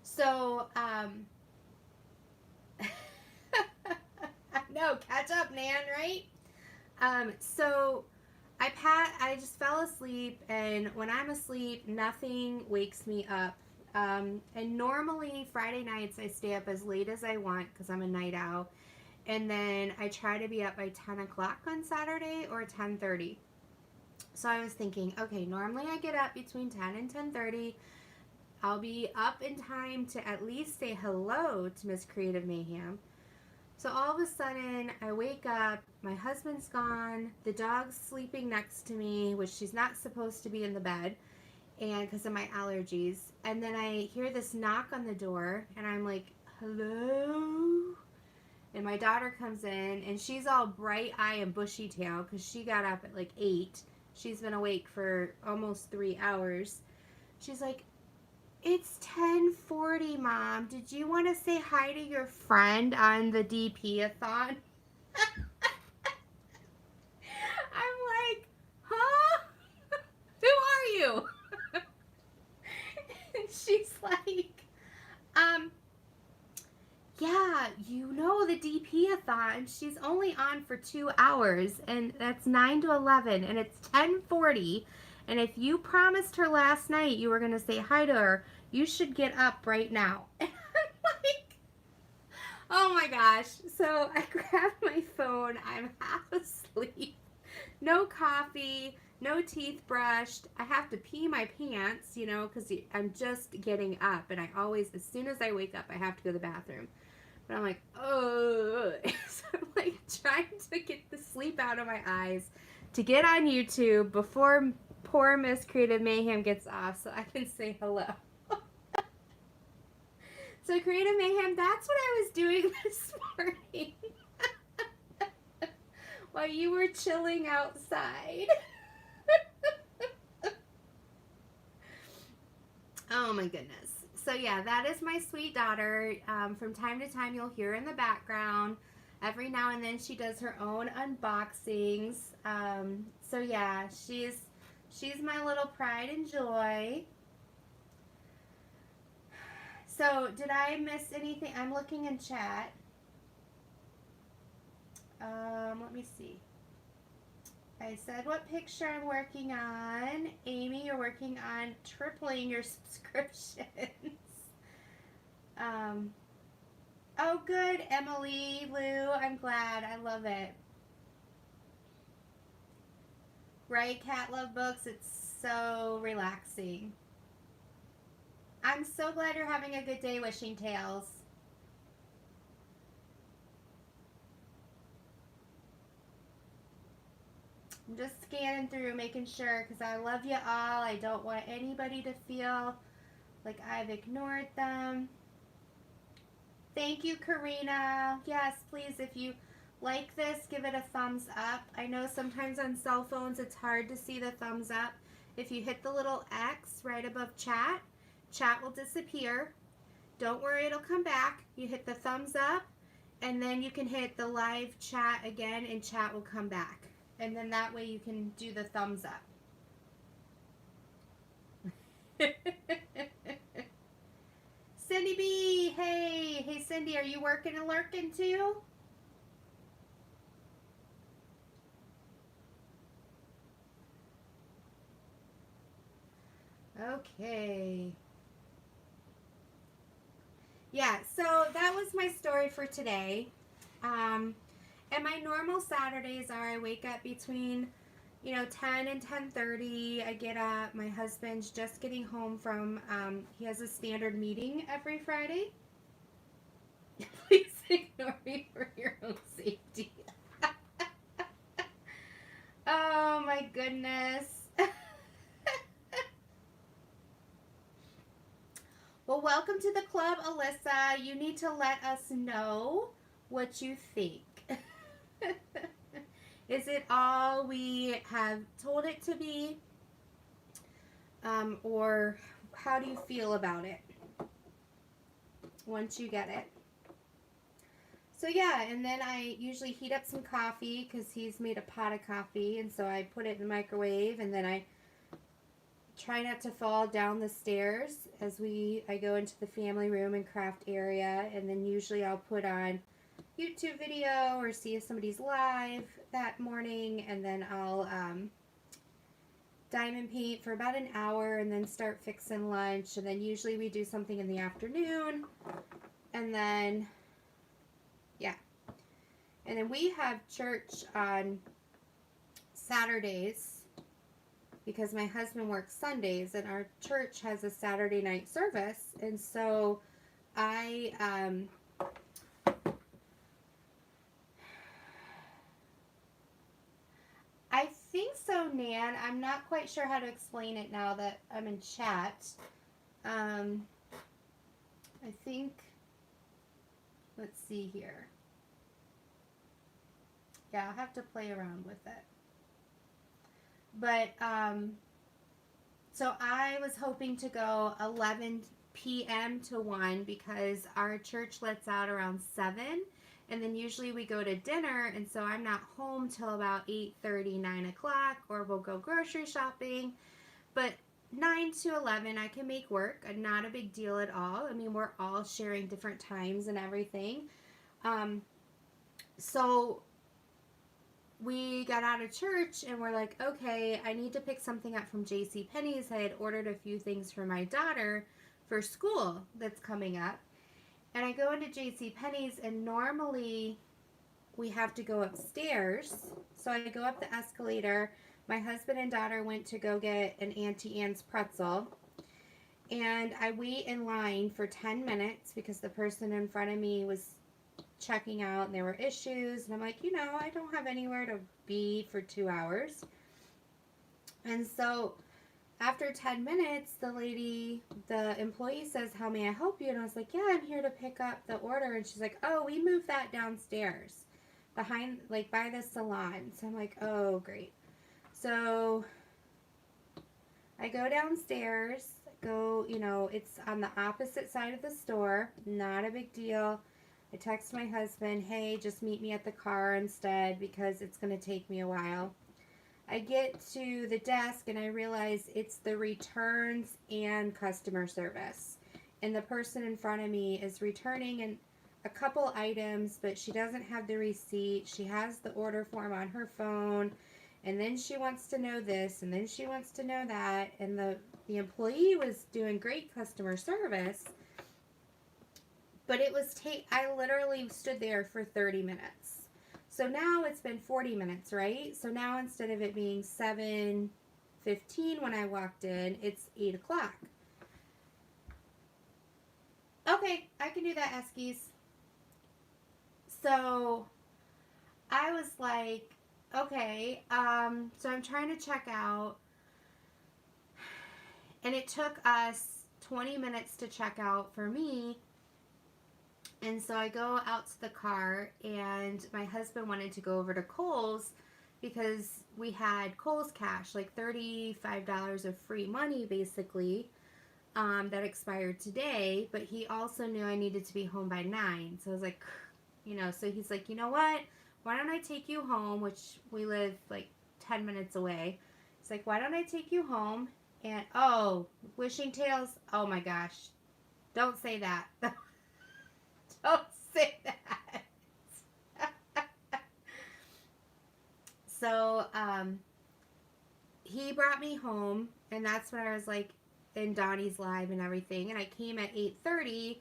Speaker 1: So, no, catch up, Nan, right? So I just fell asleep, and when I'm asleep, nothing wakes me up. And normally Friday nights I stay up as late as I want because I'm a night owl. And then I try to be up by 10 o'clock on Saturday or 10:30. So I was thinking, okay, normally I get up between 10 and 10:30. I'll be up in time to at least say hello to Miss Creative Mayhem. So all of a sudden, I wake up, my husband's gone, the dog's sleeping next to me, which she's not supposed to be in the bed, and because of my allergies. And then I hear this knock on the door, and I'm like, hello? And my daughter comes in, and she's all bright eye and bushy tail because she got up at like 8. She's been awake for almost 3 hours. She's like, it's 10:40, Mom. Did you want to say hi to your friend on the DP-A-Thon? I'm like, huh? Who are you? And she's like, yeah, you know the DP-A-Thon. She's only on for 2 hours, and that's 9 to 11, and it's 10:40. And if you promised her last night you were going to say hi to her, you should get up right now. And I'm like, oh my gosh. So I grabbed my phone. I'm half asleep. No coffee, no teeth brushed. I have to pee my pants, you know, because I'm just getting up. And I always, as soon as I wake up, I have to go to the bathroom. But I'm like, oh. So I'm like trying to get the sleep out of my eyes to get on YouTube before poor Miss Creative Mayhem gets off so I can say hello. So Creative Mayhem, that's what I was doing this morning while you were chilling outside. Oh my goodness. So yeah, that is my sweet daughter. From time to time you'll hear her in the background. Every now and then she does her own unboxings. So yeah, she's my little pride and joy. So did I miss anything? I'm looking in chat. Let me see. I said what picture I'm working on. Amy, you're working on tripling your subscriptions. Oh good, Emily, Lou, I'm glad. I love it. Right, Cat Love Books, it's so relaxing. I'm so glad you're having a good day, Wishing Tales. I'm just scanning through, making sure, because I love you all. I don't want anybody to feel like I've ignored them. Thank you, Karina. Yes, please, if you like this, give it a thumbs up. I know sometimes on cell phones it's hard to see the thumbs up. If you hit the little X right above chat, chat will disappear. Don't worry, it'll come back. You hit the thumbs up, and then you can hit the live chat again, and chat will come back. And then that way you can do the thumbs up. Cindy B, hey. Hey, Cindy, are you working and lurking too? Okay. Yeah, so that was my story for today. And my normal Saturdays are I wake up between, 10 and 10:30. I get up. My husband's just getting home from, he has a standard meeting every Friday. Please ignore me for your own safety. Oh my goodness. Well, welcome to the club, Alyssa. You need to let us know what you think. Is it all we have told it to be? Or how do you feel about it once you get it? So yeah, and then I usually heat up some coffee because he's made a pot of coffee, and so I put it in the microwave, and then I try not to fall down the stairs as I go into the family room and craft area, and then usually I'll put on YouTube video or see if somebody's live that morning, and then I'll diamond paint for about an hour and then start fixing lunch, and then usually we do something in the afternoon, and then yeah, and then we have church on Saturdays because my husband works Sundays, and our church has a Saturday night service, and so I think so, Nan. I'm not quite sure how to explain it now that I'm in chat. I think, let's see here. Yeah, I'll have to play around with it. But, so I was hoping to go 11 p.m. to 1 because our church lets out around 7. And then usually we go to dinner, and so I'm not home till about 8:30, 9 o'clock, or we'll go grocery shopping. But 9 to 11 I can make work. Not a big deal at all. I mean, we're all sharing different times and everything. So we got out of church and we're like, okay, I need to pick something up from JCPenney's. I had ordered a few things for my daughter for school that's coming up. And I go into JCPenney's, and normally we have to go upstairs. So I go up the escalator. My husband and daughter went to go get an Auntie Anne's pretzel. And I wait in line for 10 minutes because the person in front of me was checking out and there were issues. And I'm like, I don't have anywhere to be for 2 hours. And so after 10 minutes, the employee says, how may I help you? And I was like, yeah, I'm here to pick up the order. And she's like, oh, we moved that downstairs behind, like by the salon. So I'm like, oh, great. So I go downstairs, it's on the opposite side of the store. Not a big deal. I text my husband, hey, just meet me at the car instead because it's going to take me a while. I get to the desk and I realize it's the returns and customer service. And the person in front of me is returning a couple items, but she doesn't have the receipt. She has the order form on her phone, and then she wants to know this, and then she wants to know that. And the employee was doing great customer service, but I literally stood there for 30 minutes. So now it's been 40 minutes, right? So now instead of it being 7:15 when I walked in, it's 8 o'clock. Okay, I can do that, Eskies. So I was like, okay, so I'm trying to check out, and it took us 20 minutes to check out for me. And so I go out to the car, and my husband wanted to go over to Kohl's because we had Kohl's cash, like $35 of free money basically, that expired today. But he also knew I needed to be home by 9. So I was like, so he's like, you know what? Why don't I take you home, which we live like 10 minutes away. He's like, why don't I take you home? And, oh, Wishing Tales, oh my gosh. Don't say that. Don't say that. So, he brought me home, and that's when I was like in Donnie's live and everything. And I came at 8:30,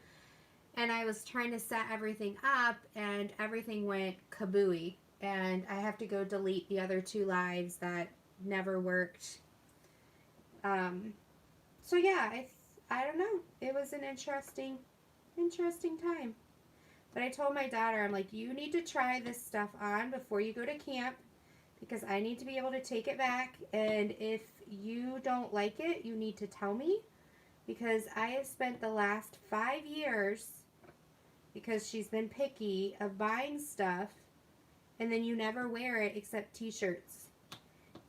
Speaker 1: and I was trying to set everything up, and everything went kabooey. And I have to go delete the other 2 lives that never worked. So yeah, I don't know. It was an interesting time. But I told my daughter, I'm like, you need to try this stuff on before you go to camp, because I need to be able to take it back. And if you don't like it, you need to tell me, because I have spent the last 5 years, because she's been picky, of buying stuff and then you never wear it except t-shirts.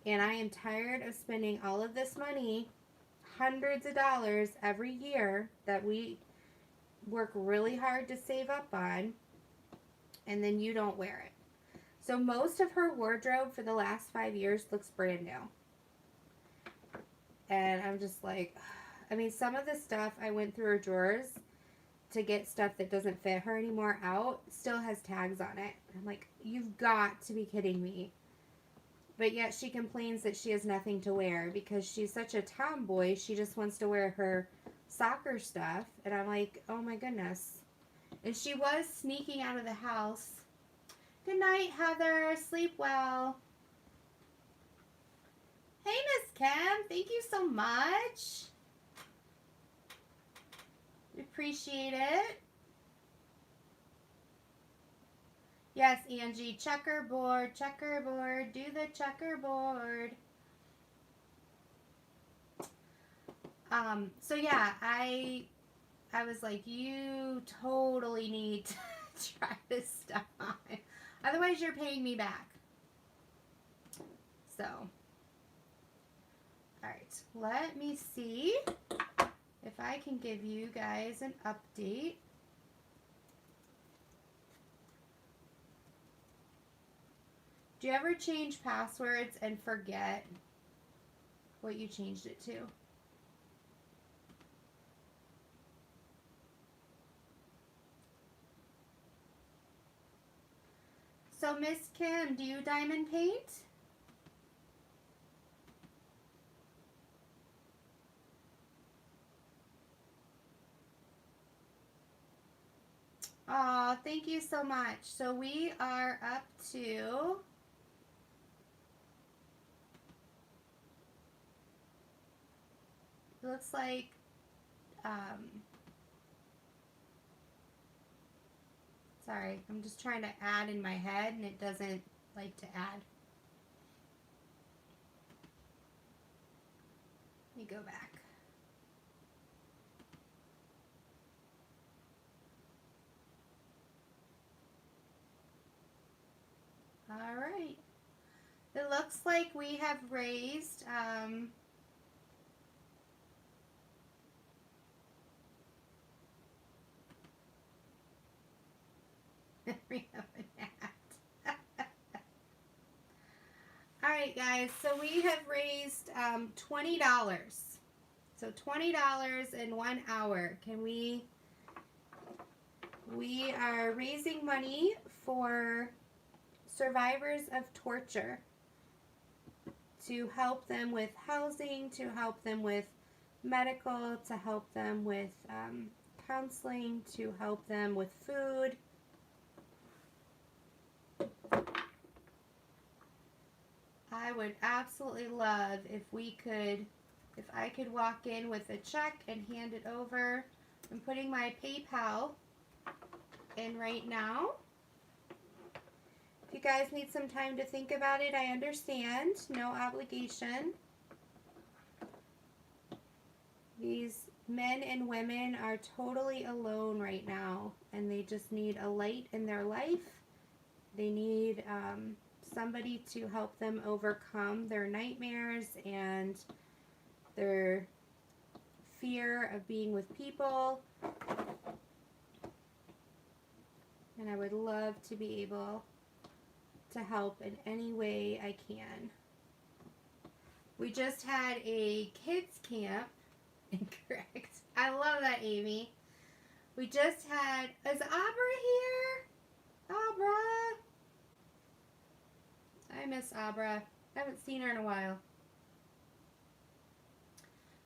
Speaker 1: And I am tired of spending all of this money, hundreds of dollars every year that we work really hard to save up on, and then you don't wear it. So most of her wardrobe for the last 5 years looks brand new. And I'm just like, I mean, some of the stuff I went through her drawers to get stuff that doesn't fit her anymore out still has tags on it. I'm like, you've got to be kidding me. But yet she complains that she has nothing to wear because she's such a tomboy. She just wants to wear her soccer stuff. And I'm like, oh my goodness. And she was sneaking out of the house. Good night, Heather. Sleep well. Hey, Miss Kim. Thank you so much. Appreciate it. Yes, Angie. Checkerboard. Checkerboard. Do the checkerboard. So yeah, I was like, you totally need to try this stuff on. Otherwise, you're paying me back. So, alright, let me see if I can give you guys an update. Do you ever change passwords and forget what you changed it to? So, Miss Kim, do you diamond paint? Oh, thank you so much. So we are up to it looks like sorry, I'm just trying to add in my head and it doesn't like to add. Let me go back. All right. It looks like we have raised we have an ad. All right, guys. So we have raised $20. So $20 in 1 hour. Can we? We are raising money for survivors of torture, to help them with housing, to help them with medical, to help them with counseling, to help them with food. I would absolutely love if I could walk in with a check and hand it over I'm putting my PayPal in right now. If you guys need some time to think about it, I understand. No obligation. These men and women are totally alone right now, and they just need a light in their life. They need somebody to help them overcome their nightmares and their fear of being with people. And I would love to be able to help in any way I can. We just had a kids camp. Incorrect. I love that, Amy. We just had, is Abra here? Abra. I miss Abra. I haven't seen her in a while.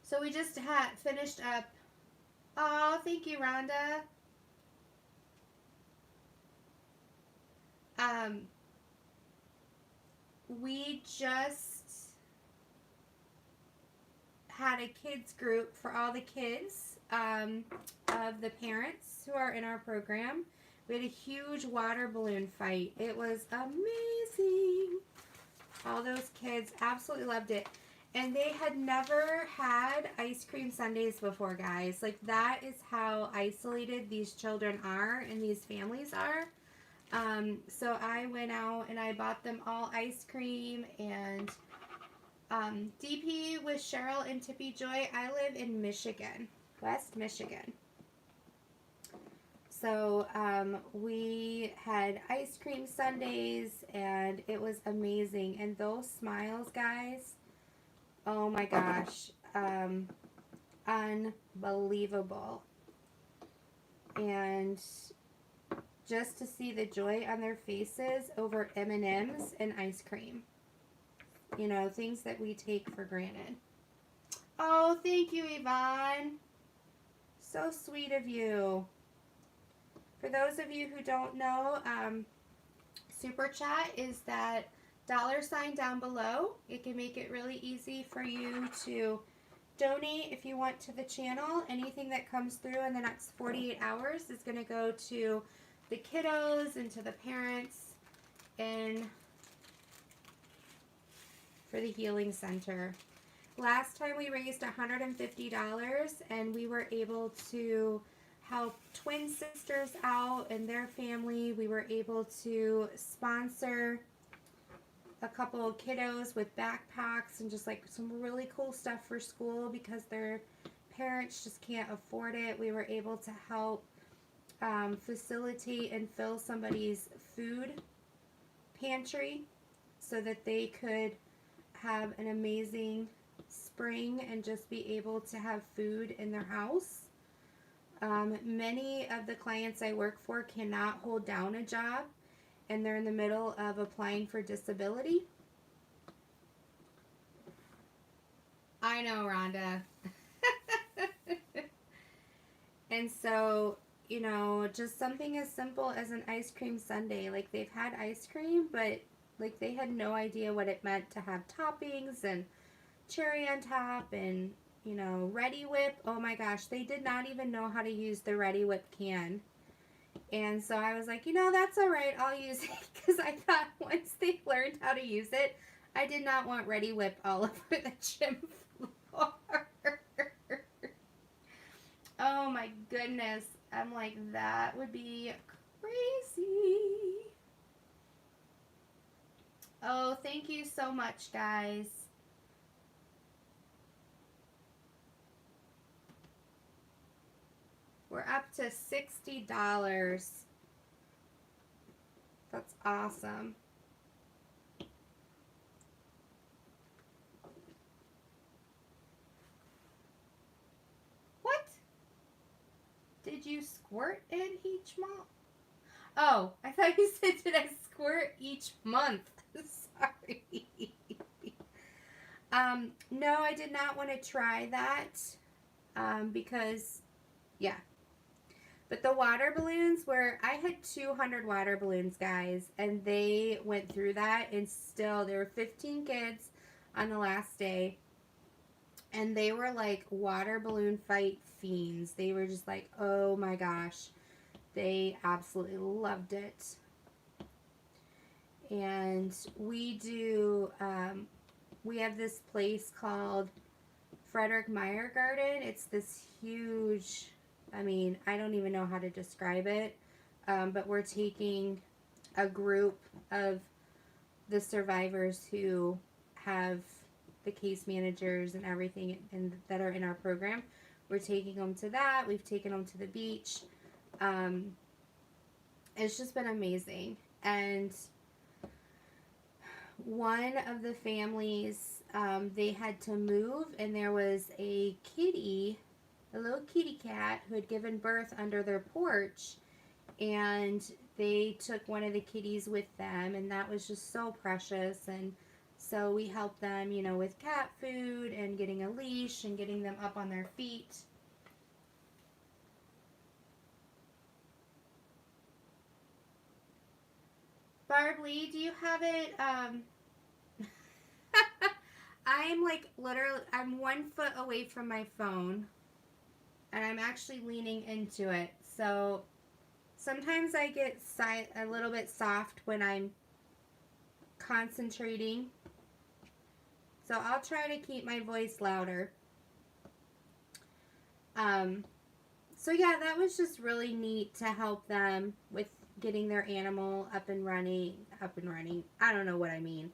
Speaker 1: So we just had finished up. Oh, thank you, Rhonda. We just had a kids group for all the kids of the parents who are in our program. We had a huge water balloon fight. It was amazing. All those kids absolutely loved it. And they had never had ice cream sundaes before, guys. Like, that is how isolated these children are and these families are. So I went out and I bought them all ice cream and DP with Cheryl and Tippy Joy. I live in Michigan, West Michigan. So we had ice cream sundaes and it was amazing. And those smiles, guys, oh my gosh, unbelievable. And just to see the joy on their faces over M&Ms and ice cream. You know, things that we take for granted. Oh, thank you, Yvonne. So sweet of you. For those of you who don't know, Super Chat is that $ down below. It can make it really easy for you to donate if you want to the channel. Anything that comes through in the next 48 hours is going to go to the kiddos and to the parents and for the healing center. Last time we raised $150 and we were able to help twin sisters out and their family. We were able to sponsor a couple of kiddos with backpacks and just like some really cool stuff for school because their parents just can't afford it. We were able to help facilitate and fill somebody's food pantry so that they could have an amazing spring and just be able to have food in their house. Many of the clients I work for cannot hold down a job and they're in the middle of applying for disability. I know, Rhonda. And so, you know, just something as simple as an ice cream sundae. Like, they've had ice cream, but like they had no idea what it meant to have toppings and cherry on top and, you know, Ready Whip. Oh my gosh, they did not even know how to use the Ready Whip can. And so I was like, you know, that's all right, I'll use it, because I thought once they learned how to use it, I did not want Ready Whip all over the gym floor. Oh my goodness. I'm like, that would be crazy. Oh, thank you so much, guys. We're up to $60. That's awesome. What? Did you squirt in each month? Oh, I thought you said, did I squirt each month? Sorry. No, I did not want to try that because, yeah. But the water balloons were, I had 200 water balloons, guys, and they went through that, and still, there were 15 kids on the last day, And they were like water balloon fight fiends. They were just like, oh my gosh. They absolutely loved it. And we do, we have this place called Frederick Meyer Garden. It's this huge, I mean, I don't even know how to describe it, but we're taking a group of the survivors who have the case managers and everything that are in our program. We're taking them to that. We've taken them to the beach. It's just been amazing. And one of the families, they had to move, and there was a kitty, a little kitty cat who had given birth under their porch, and they took one of the kitties with them, and that was just so precious. And so we helped them, you know, with cat food and getting a leash and getting them up on their feet. Barb Lee, do you have it? I'm like literally, I'm 1 foot away from my phone, and I'm actually leaning into it. So sometimes I get a little bit soft when I'm concentrating. So I'll try to keep my voice louder. So yeah, that was just really neat to help them with getting their animal up and running. I don't know what I mean.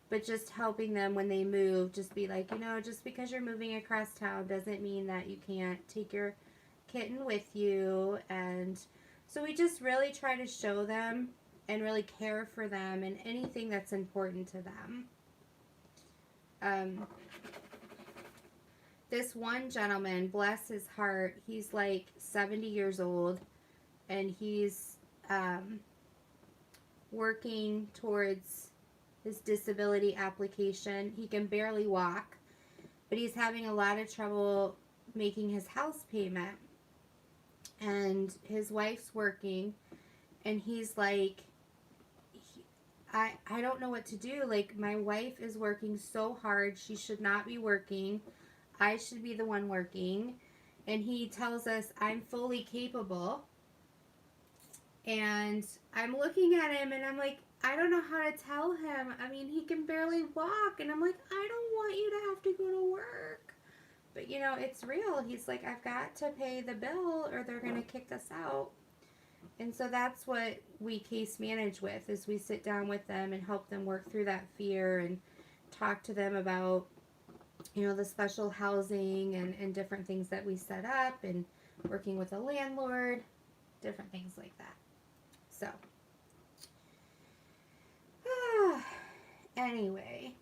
Speaker 1: But just helping them when they move, just be like, you know, just because you're moving across town doesn't mean that you can't take your kitten with you. And so we just really try to show them and really care for them and anything that's important to them. This one gentleman, bless his heart, he's like 70 years old, and he's working towards his disability application. He can barely walk, but he's having a lot of trouble making his house payment. And his wife's working, and he's like, I don't know what to do. Like, my wife is working so hard. She should not be working. I should be the one working. And he tells us I'm fully capable. And I'm looking at him, and I'm like, I don't know how to tell him. I mean, he can barely walk. And I'm like, I don't want you to have to go to work. But, you know, it's real. He's like, I've got to pay the bill or they're going to kick us out. And so that's what we case manage with, is we sit down with them and help them work through that fear and talk to them about, you know, the special housing and different things that we set up, and working with a landlord, different things like that. So, anyway.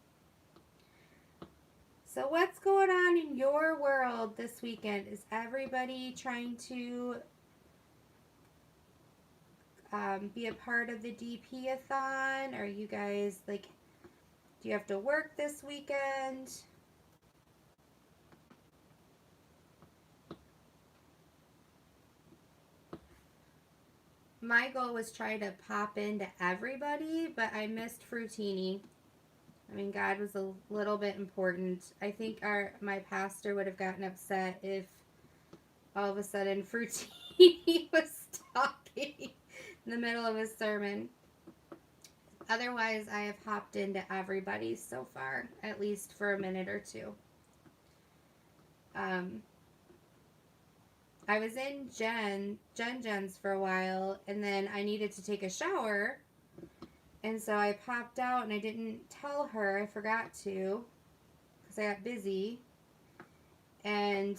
Speaker 1: So what's going on in your world this weekend? Is everybody trying to be a part of the DP-A-Thon? Are you guys, like, do you have to work this weekend? My goal was try to pop into everybody, but I missed Fruitini. I mean, God was a little bit important. I think my pastor would have gotten upset if all of a sudden Fruitini was talking in the middle of his sermon. Otherwise, I have hopped into everybody so far, at least for a minute or two. I was in Jen's for a while, and then I needed to take a shower, and so I popped out, and I didn't tell her. I forgot to, because I got busy. And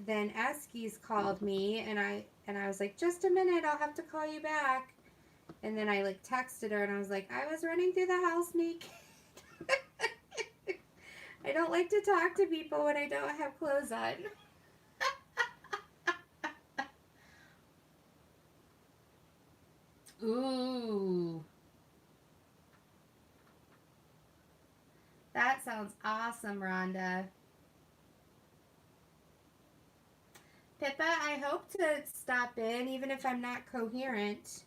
Speaker 1: then Eskies called me, and I was like, just a minute, I'll have to call you back. And then I like texted her, and I was like, I was running through the house naked. I don't like to talk to people when I don't have clothes on. Ooh. That sounds awesome, Rhonda. Pippa, I hope to stop in, even if I'm not coherent.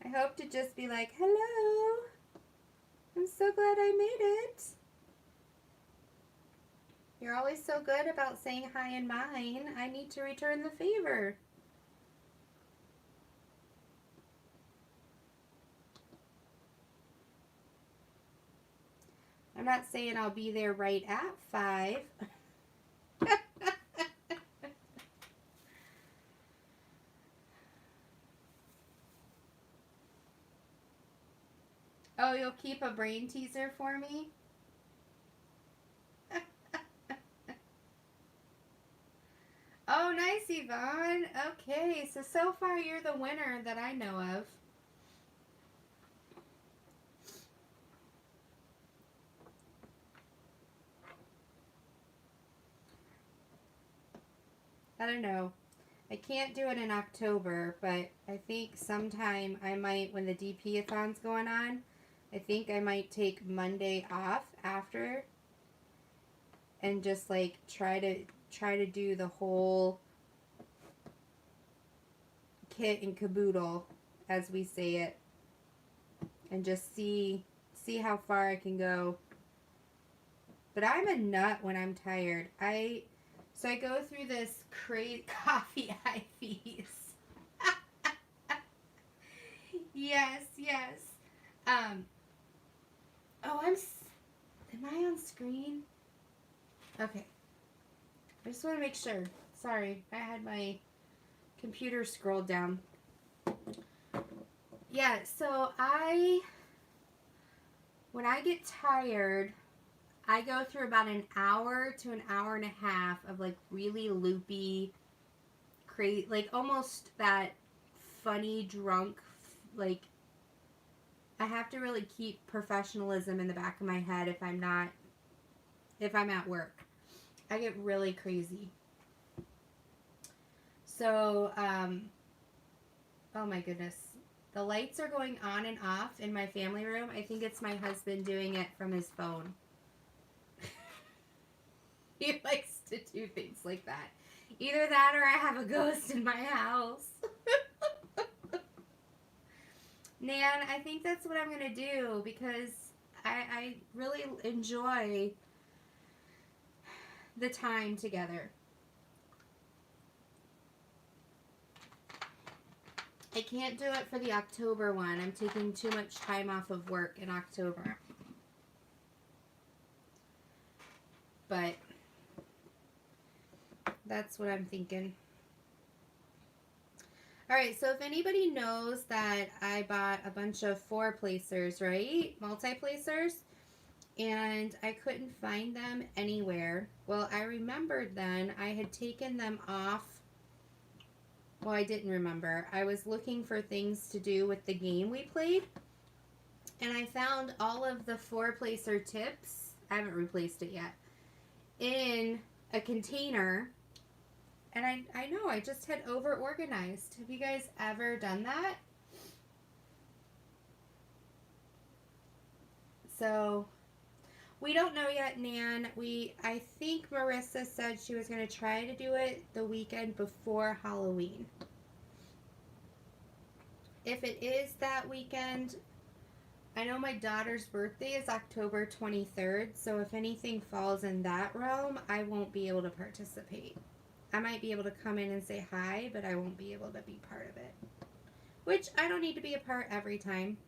Speaker 1: I hope to just be like, hello. so glad I made it. You're always so good about saying hi in mine. I need to return the favor. I'm not saying I'll be there right at 5. Oh, you'll keep a brain teaser for me? Oh, nice, Yvonne. Okay, so far you're the winner that I know of. I don't know. I can't do it in October, but I think sometime I might, when the DP-A-Thon's going on, I think I might take Monday off after and just like try to do the whole kit and caboodle, as we say it, and just see how far I can go. But I'm a nut when I'm tired. So I go through this crazy coffee IVs. Yes. Oh, am I on screen? Okay. I just want to make sure. Sorry, I had my computer scrolled down. Yeah, so when I get tired, I go through about an hour to an hour and a half of like really loopy, crazy, like almost that funny drunk, like I have to really keep professionalism in the back of my head if I'm at work. I get really crazy. So, oh my goodness. The lights are going on and off in my family room. I think it's my husband doing it from his phone. He likes to do things like that. Either that or I have a ghost in my house. Nan, I think that's what I'm going to do because I really enjoy the time together. I can't do it for the October one. I'm taking too much time off of work in October. But that's what I'm thinking. Alright, so if anybody knows that I bought a bunch of 4-placers, right? Multi-placers. And I couldn't find them anywhere. Well, I remembered then I had taken them off. Well, I didn't remember. I was looking for things to do with the game we played. And I found all of the 4-placer tips. I haven't replaced it yet. In a container. And I know, I just had over-organized. Have you guys ever done that? So, we don't know yet, Nan. I think Marissa said she was going to try to do it the weekend before Halloween. If it is that weekend, I know my daughter's birthday is October 23rd, so if anything falls in that realm, I won't be able to participate. I might be able to come in and say hi, but I won't be able to be part of it. Which, I don't need to be a part every time.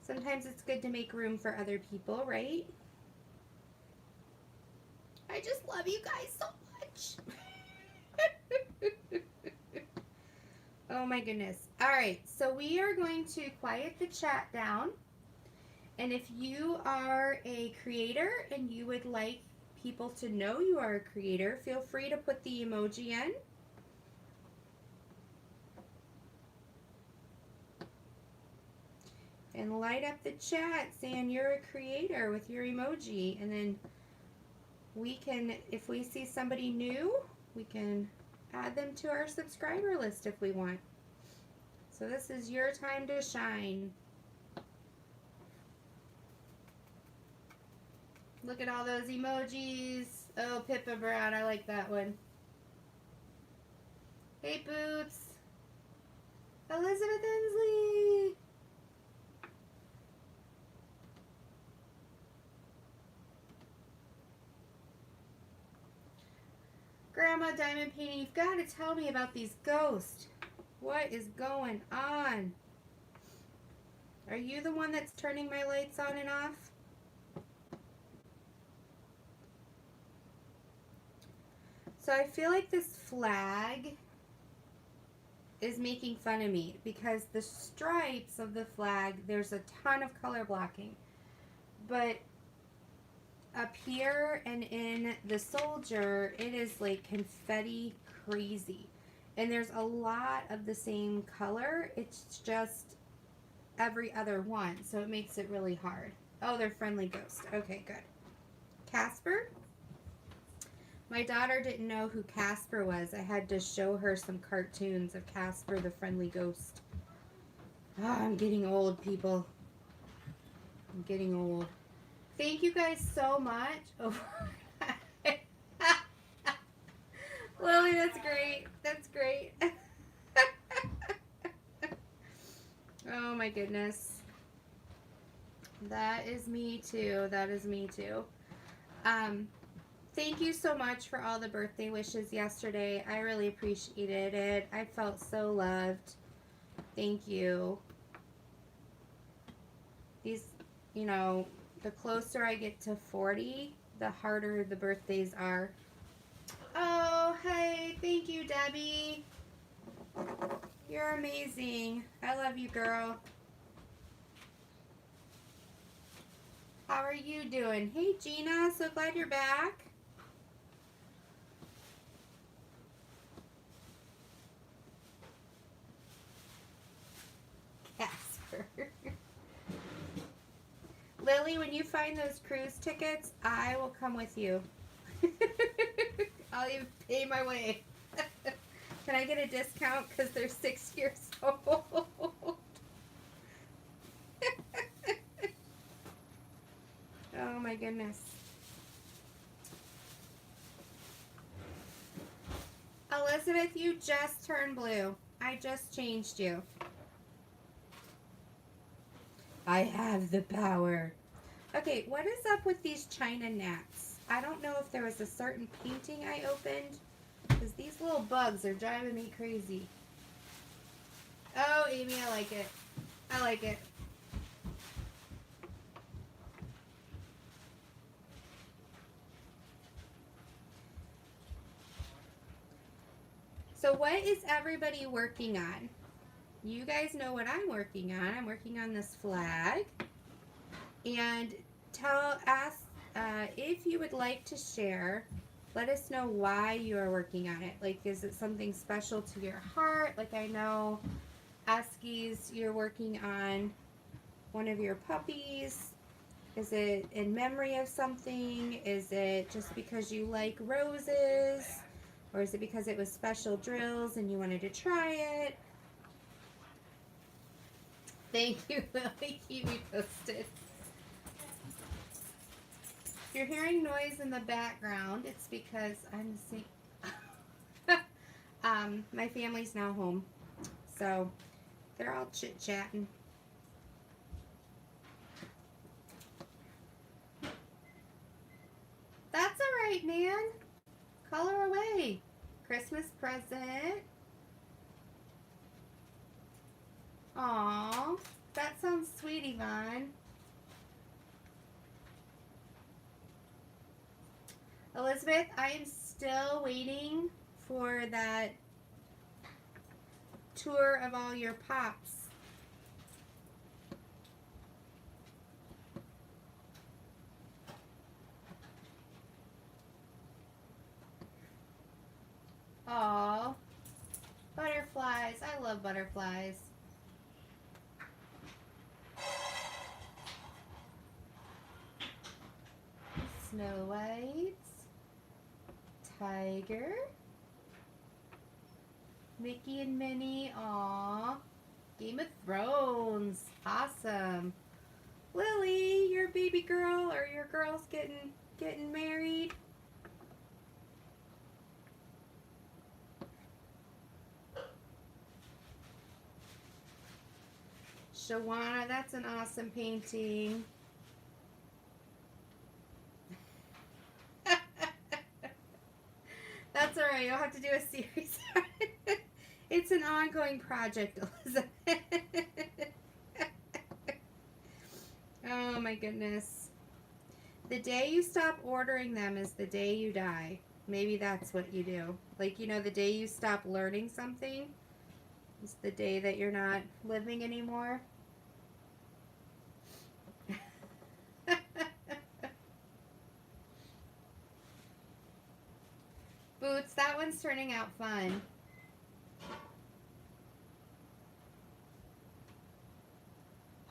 Speaker 1: Sometimes it's good to make room for other people, right? I just love you guys so much. Oh my goodness. Alright, so we are going to quiet the chat down. And if you are a creator and you would like people to know you are a creator, feel free to put the emoji in. And light up the chat saying you're a creator with your emoji. And then we can, if we see somebody new, we can add them to our subscriber list if we want. So this is your time to shine. Look at all those emojis. Oh, Pippa Brown, I like that one. Hey, Boots. Elizabeth Inslee. Grandma Diamond Painting, you've got to tell me about these ghosts. What is going on? Are you the one that's turning my lights on and off? So I feel like this flag is making fun of me because the stripes of the flag, there's a ton of color blocking. But up here and in the soldier, it is like confetti crazy. And there's a lot of the same color. It's just every other one. So it makes it really hard. Oh, they're friendly ghosts. Okay, good. Casper? My daughter didn't know who Casper was. I had to show her some cartoons of Casper the friendly ghost. Oh, I'm getting old, people. I'm getting old. Thank you guys so much. Oh. Lily, that's great. That's great. Oh my goodness. That is me too. That is me too. Thank you so much for all the birthday wishes yesterday. I really appreciated it. I felt so loved. Thank you. These, you know, the closer I get to 40, the harder the birthdays are. Oh, hey, thank you, Debbie. You're amazing. I love you, girl. How are you doing? Hey, Gina, so glad you're back. Casper. Lily, when you find those cruise tickets, I will come with you. I'll even pay my way. Can I get a discount because they're 6 years old? Oh my goodness. Elizabeth, you just turned blue. I just changed you. I have the power. Okay, what is up with these China gnats? I don't know if there was a certain painting I opened, because these little bugs are driving me crazy. Oh, Amy, I like it. I like it. So what is everybody working on? You guys know what I'm working on. I'm working on this flag. And ask if you would like to share, let us know why you are working on it. Like, is it something special to your heart? Like, I know, Askies, you're working on one of your puppies. Is it in memory of something? Is it just because you like roses? Or is it because it was special drills and you wanted to try it? Thank you, Lily. Keep me posted. If you're hearing noise in the background, it's because I'm my family's now home. So they're all chit-chatting. That's all right, man. Color away. Christmas present. Aw, that sounds sweet, Yvonne. Elizabeth, I am still waiting for that tour of all your pops. Aw, butterflies. I love butterflies. Snow White, Tiger, Mickey and Minnie. Aw, Game of Thrones. Awesome. Lily, your baby girl or your girl's getting married. Shawana, that's an awesome painting. That's alright, you'll have to do a series. It's an ongoing project, Elizabeth. Oh my goodness. The day you stop ordering them is the day you die. Maybe that's what you do. Like, you know, the day you stop learning something is the day that you're not living anymore. Boots, that one's turning out fun.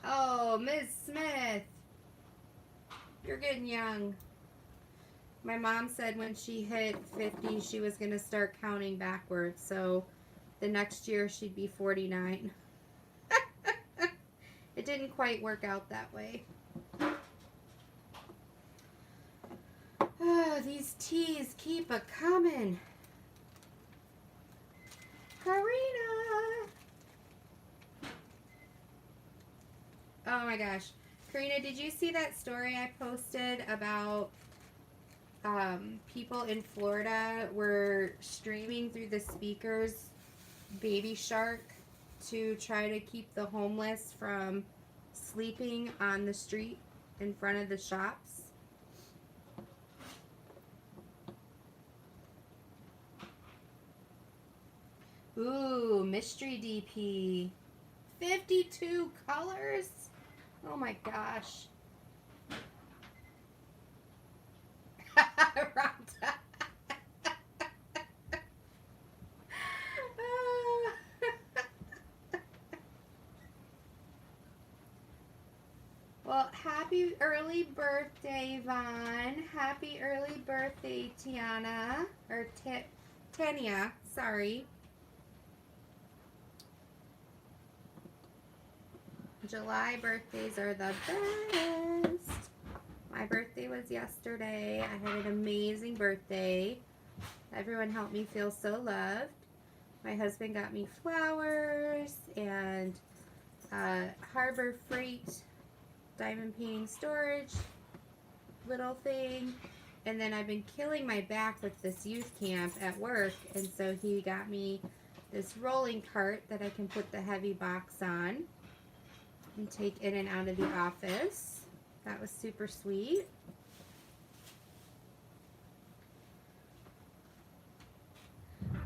Speaker 1: Oh, Ms. Smith. You're getting young. My mom said when she hit 50, she was going to start counting backwards. So the next year she'd be 49. It didn't quite work out that way. Oh, these teas keep a coming. Karina. Oh my gosh. Karina, did you see that story I posted about people in Florida were streaming through the speakers Baby Shark to try to keep the homeless from sleeping on the street in front of the shops? Ooh, mystery DP. 52 colors? Oh my gosh. Well, happy early birthday, Vaughn. Happy early birthday, Tiana. Or Tanya, sorry. July birthdays are the best. My birthday was yesterday. I had an amazing birthday. Everyone helped me feel so loved. My husband got me flowers and Harbor Freight diamond painting storage little thing. And then I've been killing my back with this youth camp at work. And so he got me this rolling cart that I can put the heavy box on and take in and out of the office. That was super sweet.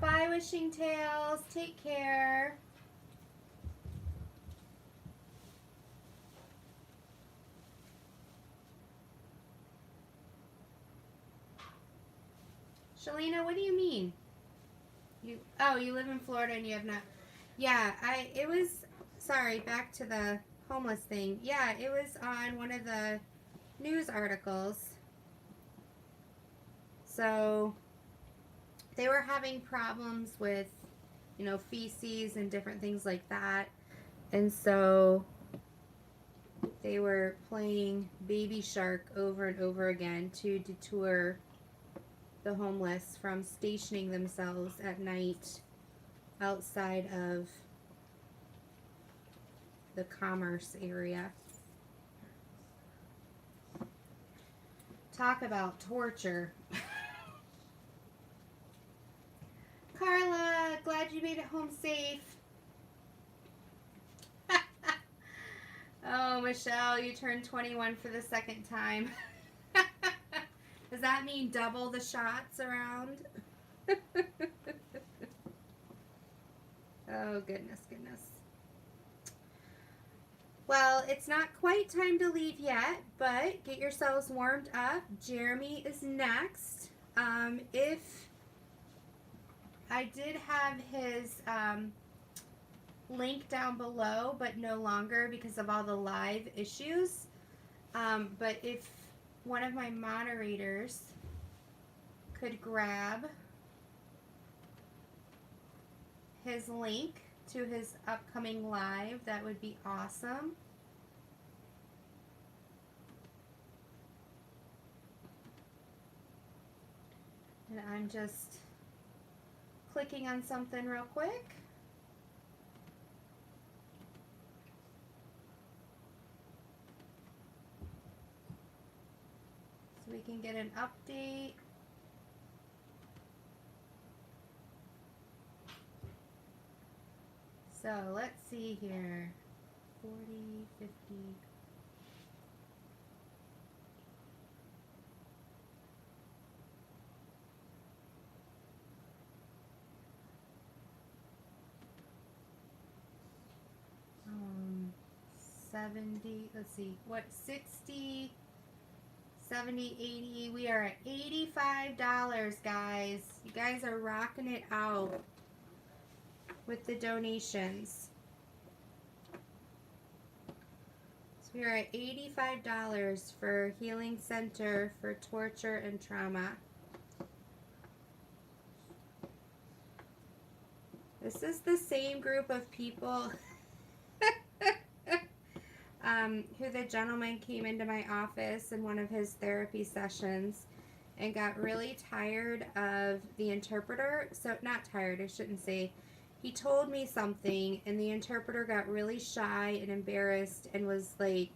Speaker 1: Bye, Wishing Tales. Take care. Shalina, what do you mean? You live in Florida and you have not. Yeah, it was, sorry, back to the homeless thing. Yeah, it was on one of the news articles. So they were having problems with, you know, feces and different things like that. And so they were playing Baby Shark over and over again to deter the homeless from stationing themselves at night outside of the commerce area. Talk about torture. Carla, glad you made it home safe. Oh, Michelle, you turned 21 for the second time. Does that mean double the shots around? Oh, goodness, goodness. Well, it's not quite time to leave yet, but get yourselves warmed up. Jeremy is next. If I did have his link down below, but no longer because of all the live issues. But if one of my moderators could grab his link to his upcoming live, that would be awesome. And I'm just clicking on something real quick. So we can get an update. So let's see here. 40, 50. Um, 70, let's see, what, 60, 70, 80, we are at $85, guys. You guys are rocking it out with the donations. So we are at $85 for Healing Center for Torture and Trauma. This is the same group of people who the gentleman came into my office in one of his therapy sessions and got really tired of the interpreter. So, not tired, I shouldn't say. He told me something and the interpreter got really shy and embarrassed and was like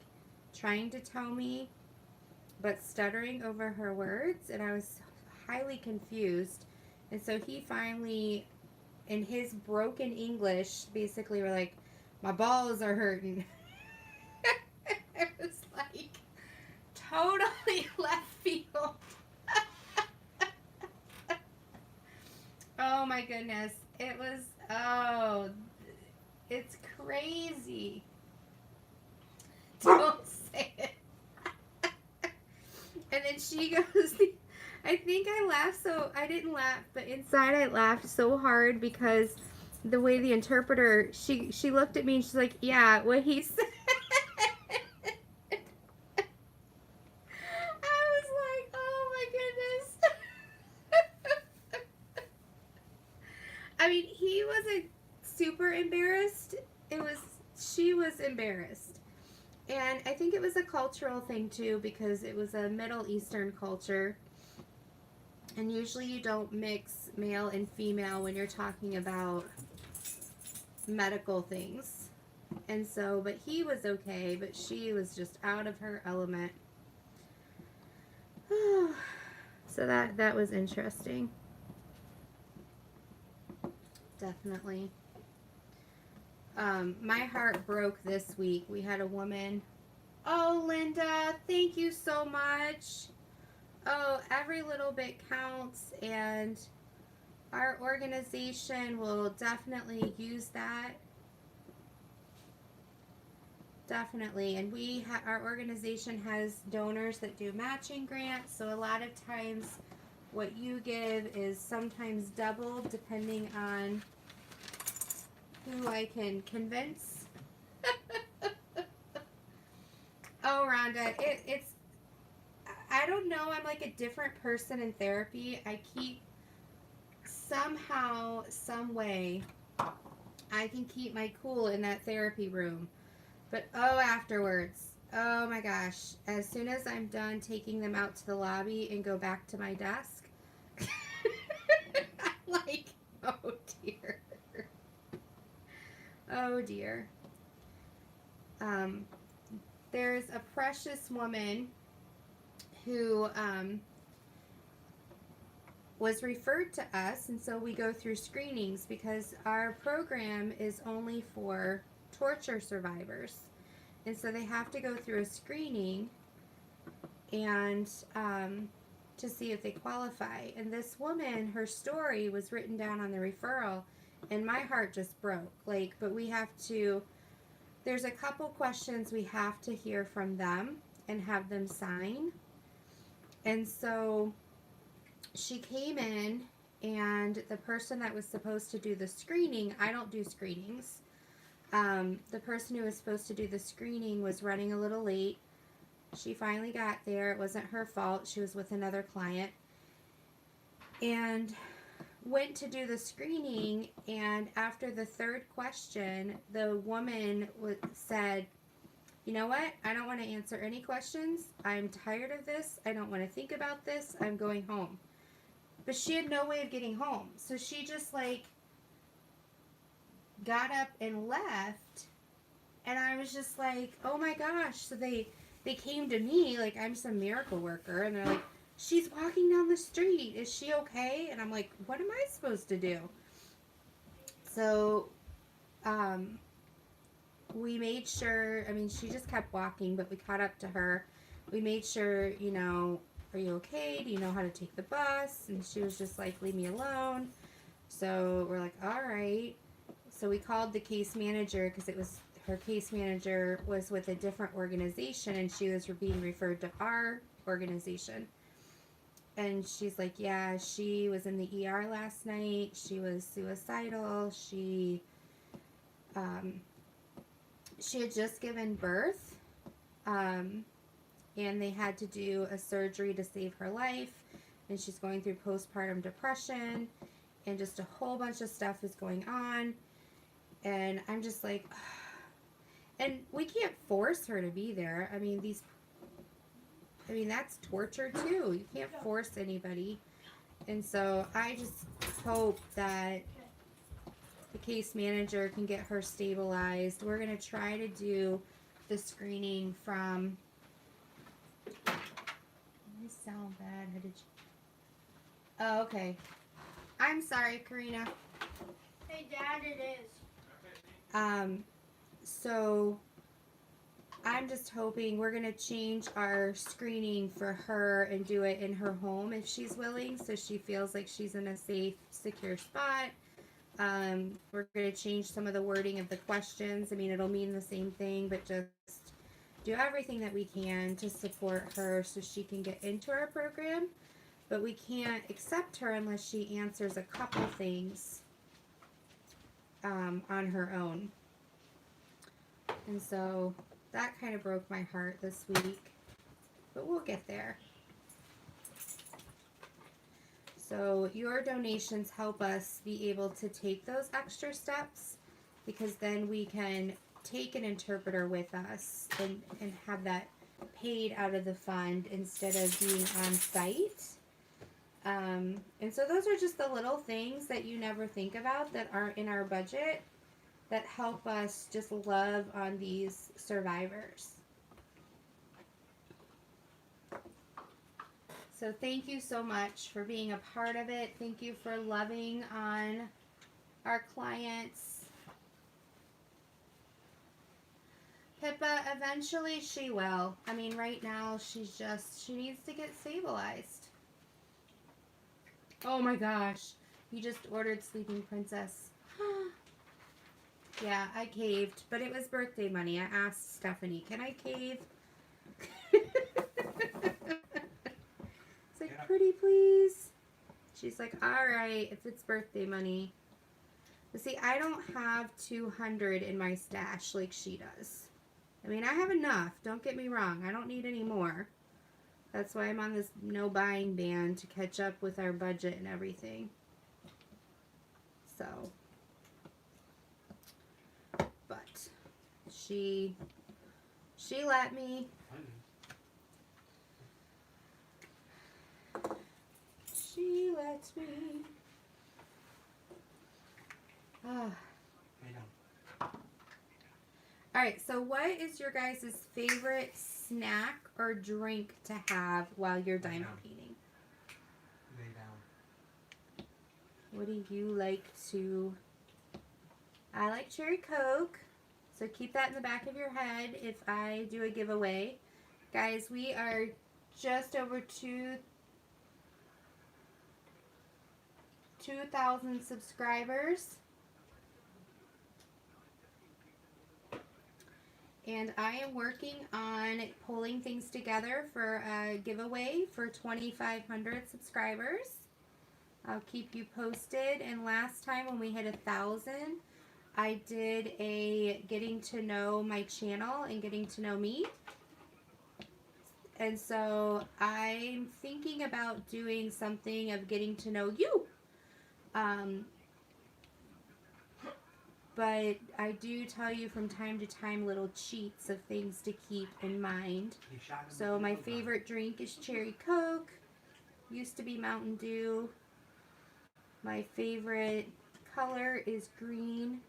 Speaker 1: trying to tell me but stuttering over her words, and I was highly confused. And so he finally, in his broken English, basically were like, my balls are hurting. It was like totally left field. Oh my goodness. It was, oh, it's crazy. Don't say it. And then she goes, I think I laughed, so I didn't laugh, but inside I laughed so hard because the way the interpreter, she looked at me and she's like, yeah, what he said. I was like, oh my goodness. I mean, he wasn't super embarrassed. She was embarrassed. And I think it was a cultural thing too, because it was a Middle Eastern culture. And usually you don't mix male and female when you're talking about medical things. And so, but he was okay, but she was just out of her element. So that was interesting. Definitely. My heart broke this week. We had a woman. Oh, Linda, thank you so much. Oh, every little bit counts, and our organization will definitely use that. Definitely. And our organization has donors that do matching grants, so a lot of times what you give is sometimes doubled depending on who I can convince. Oh, Rhonda, it's, I don't know, I'm like a different person in therapy. I keep, somehow, some way, I can keep my cool in that therapy room. But oh, afterwards, oh my gosh, as soon as I'm done taking them out to the lobby and go back to my desk, I'm like, oh dear. Oh dear. There's a precious woman who was referred to us, and so we go through screenings because our program is only for torture survivors, and so they have to go through a screening and to see if they qualify. And this woman, her story was written down on the referral, and my heart just broke. Like, but we have to, there's a couple questions we have to hear from them and have them sign. And so she came in, and the person that was supposed to do the screening, I don't do screenings. The person who was supposed to do the screening was running a little late. She finally got there. It wasn't her fault. She was with another client. And went to do the screening, and after the third question, the woman said, you know what, I don't want to answer any questions. I'm tired of this. I don't want to think about this. I'm going home. But she had no way of getting home. So she just like got up and left, and I was just like, oh my gosh. So they came to me like I'm some miracle worker, and they're like, she's walking down the street. Is she okay? And I'm like, what am I supposed to do? So we made sure, I mean, she just kept walking, but we caught up to her. We made sure, you know, are you okay? Do you know how to take the bus? And she was just like, leave me alone. So we're like, all right. So we called the case manager because it was, her case manager was with a different organization and she was being referred to our organization. And she's like, yeah, she was in the ER last night. She was suicidal. She had just given birth, and they had to do a surgery to save her life, and she's going through postpartum depression, and just a whole bunch of stuff is going on, and I'm just like, and we can't force her to be there. I mean, that's torture too. You can't force anybody, and so I just hope that the case manager can get her stabilized. We're going to try to do the screening from, I sound bad. How did you? Oh, okay. I'm sorry, Karina.
Speaker 2: Hey, Dad, it is.
Speaker 1: So I'm just hoping we're going to change our screening for her and do it in her home if she's willing, so she feels like she's in a safe, secure spot. We're going to change some of the wording of the questions. I mean, it'll mean the same thing, but just do everything that we can to support her so she can get into our program. But we can't accept her unless she answers a couple things on her own. And so that kind of broke my heart this week, but we'll get there. So your donations help us be able to take those extra steps, because then we can take an interpreter with us and have that paid out of the fund instead of being on site. And so those are just the little things that you never think about that aren't in our budget that help us just love on these survivors. So thank you so much for being a part of it. Thank you for loving on our clients. Pippa, eventually she will. I mean, right now she needs to get stabilized. Oh my gosh. You just ordered Sleeping Princess. Yeah, I caved, but it was birthday money. I asked Stephanie, can I cave? It's like, pretty please. She's like, all right, if it's birthday money. But see, I don't have 200 in my stash like she does. I mean, I have enough. Don't get me wrong. I don't need any more. That's why I'm on this no buying ban to catch up with our budget and everything. So, but she let me. She lets me. Alright, so what is your guys' favorite snack or drink to have while you're diamond painting?
Speaker 3: Lay down.
Speaker 1: What do you like to... I like cherry Coke, so keep that in the back of your head if I do a giveaway. Guys, we are just over 2,000 subscribers. And I am working on pulling things together for a giveaway for 2,500 subscribers. I'll keep you posted. And last time when we hit 1,000, I did a getting to know my channel and getting to know me. And so I'm thinking about doing something of getting to know you. But I do tell you from time to time little cheats of things to keep in mind. So my favorite drink is cherry Coke. Used to be Mountain Dew. My favorite color is green.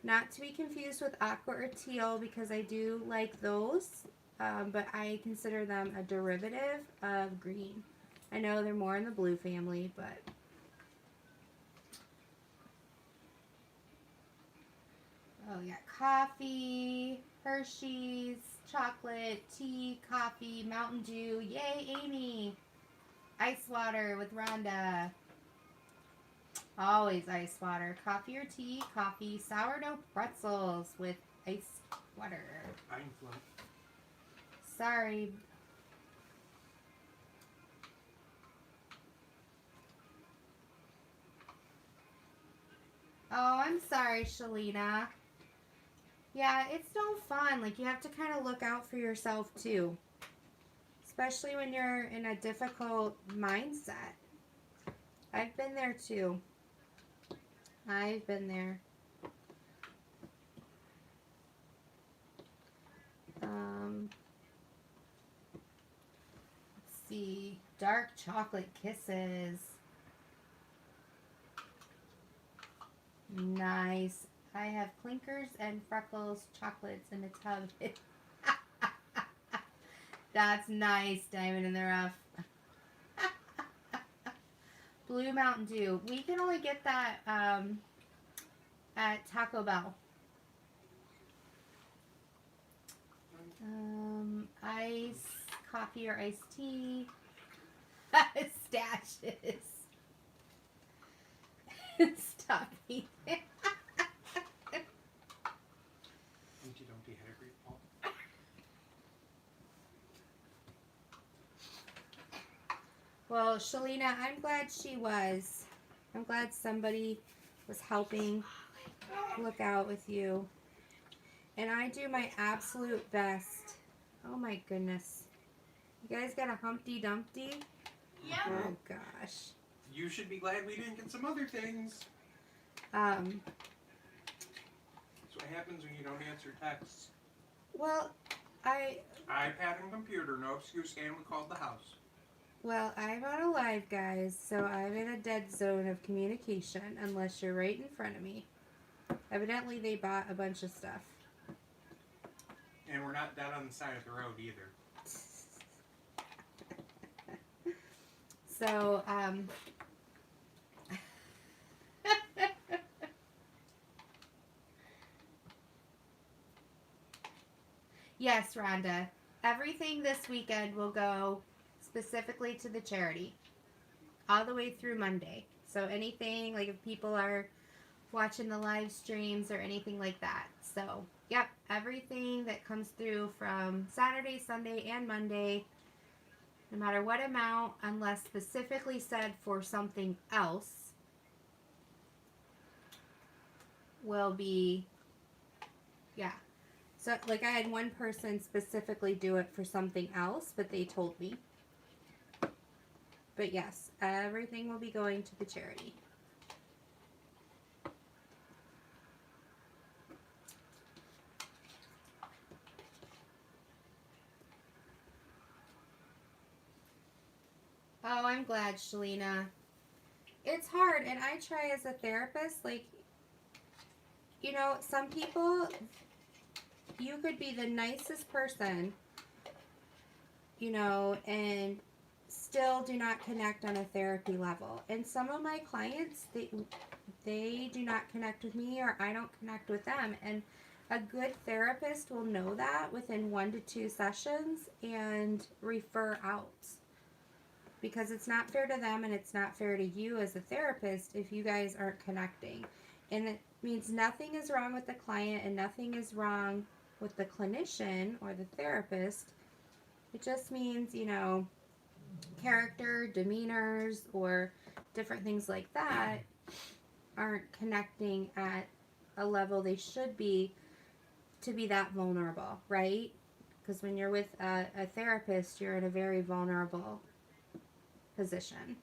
Speaker 1: Not to be confused with aqua or teal, because I do like those. But I consider them a derivative of green. I know they're more in the blue family, but... Oh, yeah, coffee, Hershey's, chocolate, tea, coffee, Mountain Dew. Yay, Amy. Ice water with Rhonda. Always ice water. Coffee or tea, coffee, sourdough pretzels with ice water.
Speaker 3: Pine float.
Speaker 1: Sorry. Oh, I'm sorry, Shalina. Yeah, it's no fun. Like, you have to kind of look out for yourself, too. Especially when you're in a difficult mindset. I've been there, too. I've been there. Let's see. Dark chocolate kisses. Nice. I have clinkers and freckles chocolates in a tub. That's nice, Diamond in the Rough. Blue Mountain Dew. We can only get that at Taco Bell. Ice, coffee or iced tea. Stashes. Stop eating.
Speaker 3: Humpty Dumpty had a great fall.
Speaker 1: Well, Shalina, I'm glad she was. I'm glad somebody was helping look out with you. And I do my absolute best. Oh my goodness. You guys got a Humpty Dumpty?
Speaker 2: Yeah.
Speaker 1: Oh gosh.
Speaker 3: You should be glad we didn't get some other things.
Speaker 1: Um,
Speaker 3: That's what happens when you don't answer texts.
Speaker 1: well,
Speaker 3: iPad and computer, no excuse, and we called the house.
Speaker 1: Well, I'm on a live, guys, so I'm in a dead zone of communication unless you're right in front of me. Evidently, they bought a bunch of stuff.
Speaker 3: And we're not dead on the side of the road either.
Speaker 1: So, yes, Rhonda. Everything this weekend will go specifically to the charity. All the way through Monday. So anything, like if people are watching the live streams or anything like that. So, yep, everything that comes through from Saturday, Sunday, and Monday, no matter what amount, unless specifically said for something else, will be, yeah. So, like I had one person specifically do it for something else, but they told me. But yes, everything will be going to the charity. Oh, I'm glad, Shalina. It's hard, and I try as a therapist, like, you know, some people, you could be the nicest person, you know, and still do not connect on a therapy level. And some of my clients, they do not connect with me, or I don't connect with them. And a good therapist will know that within 1 to 2 sessions and refer out. Because it's not fair to them and it's not fair to you as a therapist if you guys aren't connecting. And it means nothing is wrong with the client and nothing is wrong with the clinician or the therapist. It just means, you know, character, demeanors, or different things like that aren't connecting at a level they should be to be that vulnerable, right? Because when you're with a therapist, you're in a very vulnerable position.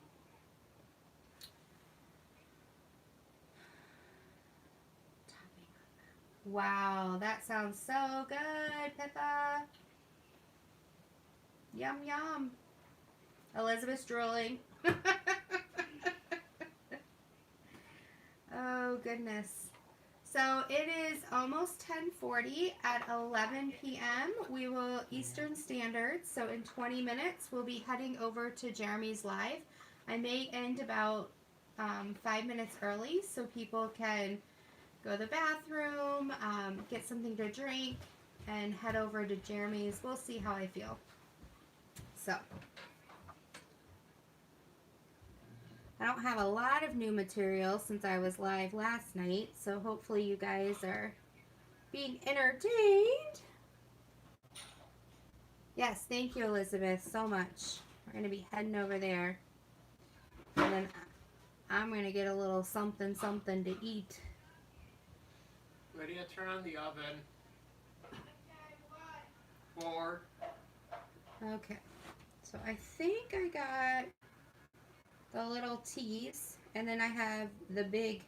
Speaker 1: Wow, that sounds so good, Pippa. Yum, yum. Elizabeth's drooling. Oh, goodness. So it is almost 10:40 at 11 p.m. We will Eastern Standard. So in 20 minutes, we'll be heading over to Jeremy's Live. I may end about 5 minutes early so people can go to the bathroom, get something to drink, and head over to Jeremy's. We'll see how I feel. So, I don't have a lot of new material since I was live last night, so hopefully you guys are being entertained. Yes, thank you, Elizabeth, so much. We're going to be heading over there. And then I'm going to get a little something to eat.
Speaker 3: Lydia, turn on the oven. 4.
Speaker 1: Okay. So I think I got the little tees. And then I have the big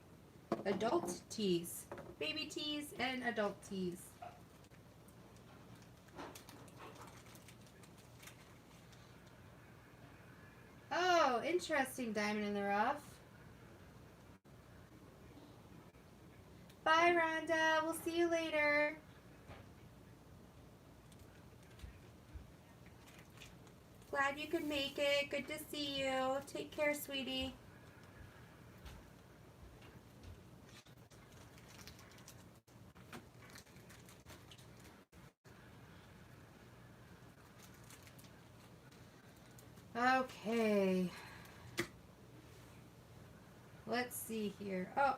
Speaker 1: adult tees. Baby tees and adult tees. Oh, interesting, Diamond in the Rough. Bye, Rhonda. We'll see you later. Glad you could make it. Good to see you. Take care, sweetie. Okay. Let's see here. Oh,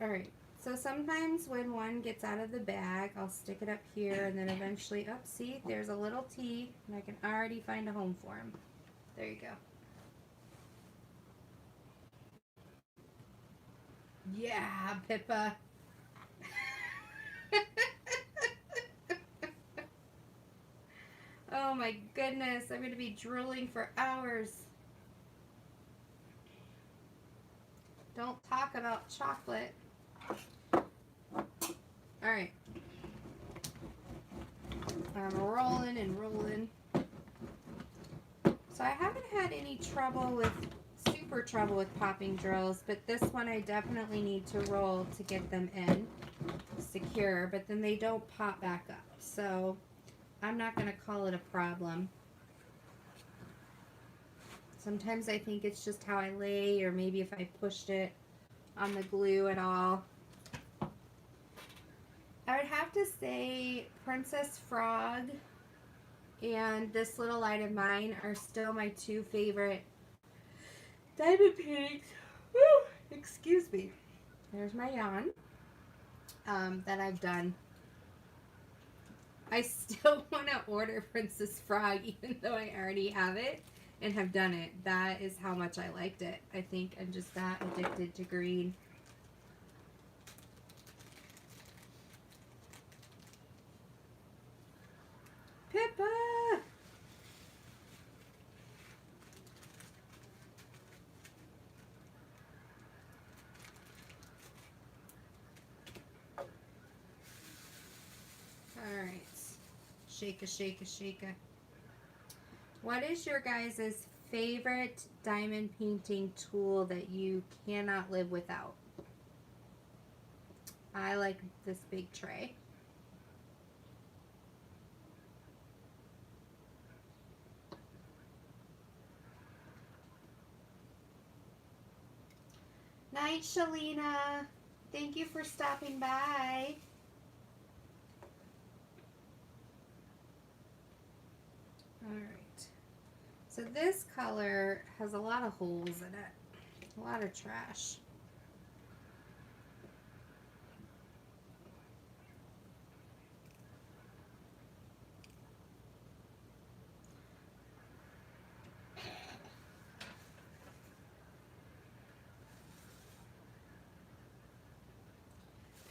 Speaker 1: all right. So sometimes when one gets out of the bag, I'll stick it up here and then eventually, oh, see, there's a little T and I can already find a home for him. There you go. Yeah, Pippa. Oh my goodness, I'm going to be drooling for hours. Don't talk about chocolate. Alright. I'm rolling and rolling. So I haven't had any super trouble with popping drills, but this one I definitely need to roll to get them in secure, but then they don't pop back up. So I'm not going to call it a problem. Sometimes I think it's just how I lay, or maybe if I pushed it on the glue at all. I would have to say Princess Frog and this little light of mine are still my two favorite diamond paintings. Woo! Excuse me. There's my yarn that I've done. I still want to order Princess Frog even though I already have it and have done it. That is how much I liked it. I think I'm just that addicted to green. Pippa! Alright. Shake a, shake a, shake a. What is your guys' favorite diamond painting tool that you cannot live without? I like this big tray. Night, Shalina. Thank you for stopping by. Alright. So this color has a lot of holes in it. A lot of trash.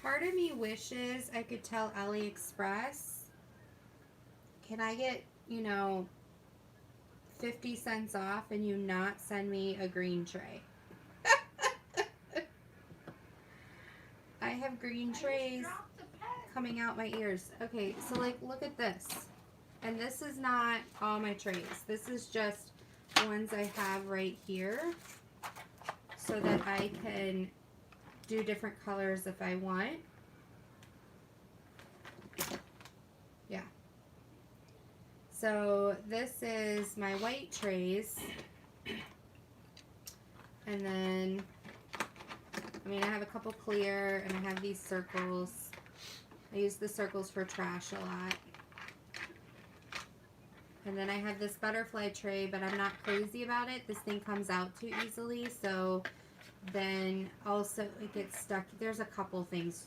Speaker 1: Part of me wishes I could tell AliExpress, can I get, 50 cents off and you not send me a green tray? I have green trays coming out my ears. Okay, so like look at this. And this is not all my trays. This is just ones I have right here so that I can do different colors if I want. Yeah. So this is my white trays. And then I mean, I have a couple clear, and I have these circles. I use the circles for trash a lot. And then I have this butterfly tray, but I'm not crazy about it. This thing comes out too easily, so then also it gets stuck. There's a couple things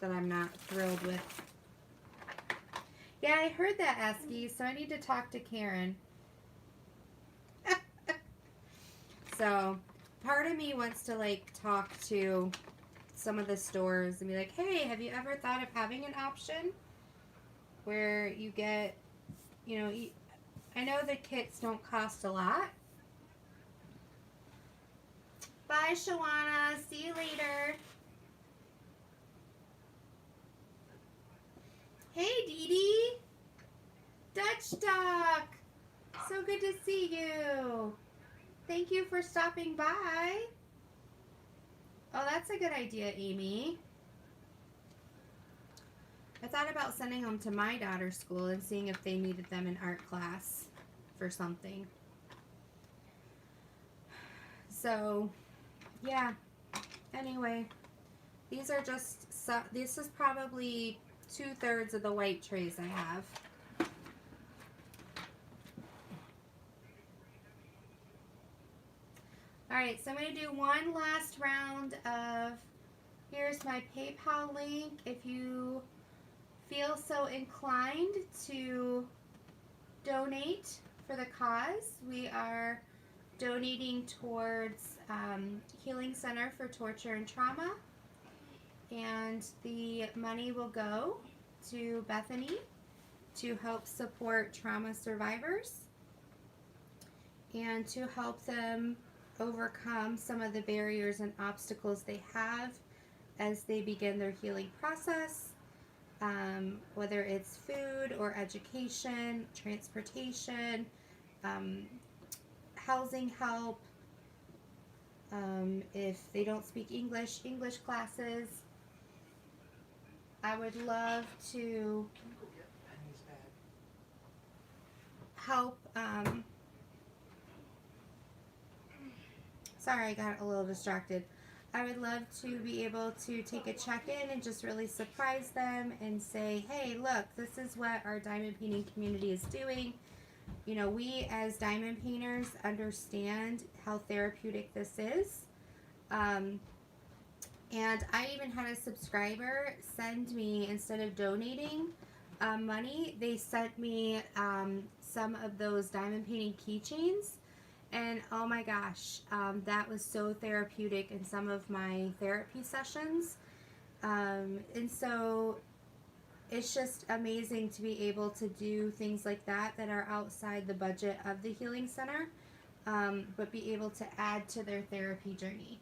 Speaker 1: that I'm not thrilled with. Yeah, I heard that, Esky, so I need to talk to Karen. So part of me wants to like talk to some of the stores and be like, hey, have you ever thought of having an option where you get, you know, I know the kits don't cost a lot. Bye, Shawana. See you later. Hey, Dee Dee. Dutch Duck. So good to see you. Thank you for stopping by. Oh, that's a good idea, Amy. I thought about sending them to my daughter's school and seeing if they needed them in art class for something. So, yeah. Anyway, these are just, this is probably 2/3 of the white trays I have. Alright, so I'm going to do one last round of, here's my PayPal link. If you feel so inclined to donate for the cause, we are donating towards Healing Center for Torture and Trauma. And the money will go to Bethany to help support trauma survivors and to help them overcome some of the barriers and obstacles they have as they begin their healing process, whether it's food or education, transportation, housing help, if they don't speak English, English classes. I would love to help. Sorry, I got a little distracted. I would love to be able to take a check-in and just really surprise them and say, hey, look, this is what our diamond painting community is doing. You know, we as diamond painters understand how therapeutic this is. And I even had a subscriber send me, instead of donating money, they sent me some of those diamond painting keychains. And oh my gosh, that was so therapeutic in some of my therapy sessions. And so it's just amazing to be able to do things like that that are outside the budget of the Healing Center, but be able to add to their therapy journey.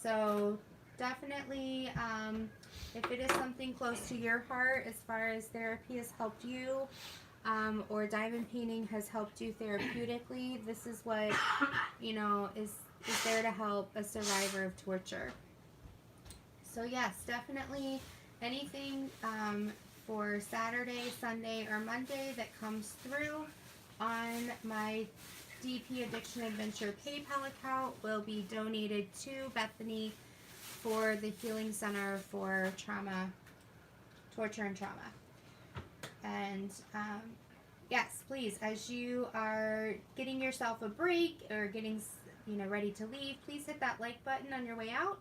Speaker 1: So definitely, if it is something close to your heart as far as therapy has helped you, or diamond painting has helped you therapeutically, this is what, you know, is there to help a survivor of torture. So yes, definitely anything for Saturday, Sunday, or Monday that comes through on my DP Addiction Adventure PayPal account will be donated to Bethany for the Healing Center for Trauma, Torture and Trauma. And yes, please, as you are getting yourself a break or getting, you know, ready to leave, please hit that like button on your way out.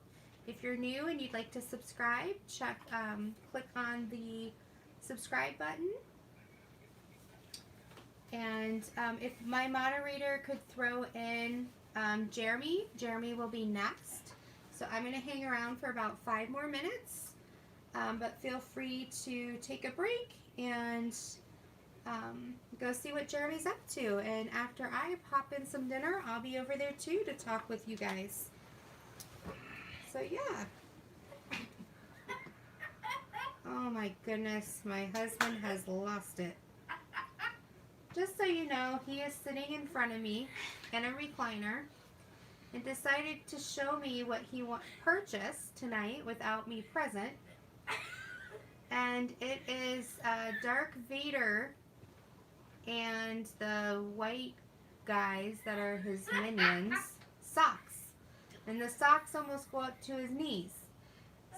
Speaker 1: If you're new and you'd like to subscribe, click on the subscribe button. And if my moderator could throw in Jeremy will be next. So I'm going to hang around for about 5 more minutes. But feel free to take a break and go see what Jeremy's up to. And after I pop in some dinner, I'll be over there too to talk with you guys. So yeah. Oh my goodness, my husband has lost it. Just so you know, he is sitting in front of me in a recliner and decided to show me what he purchased tonight without me present. And it is Darth Vader and the white guys that are his minions socks. and the socks almost go up to his knees.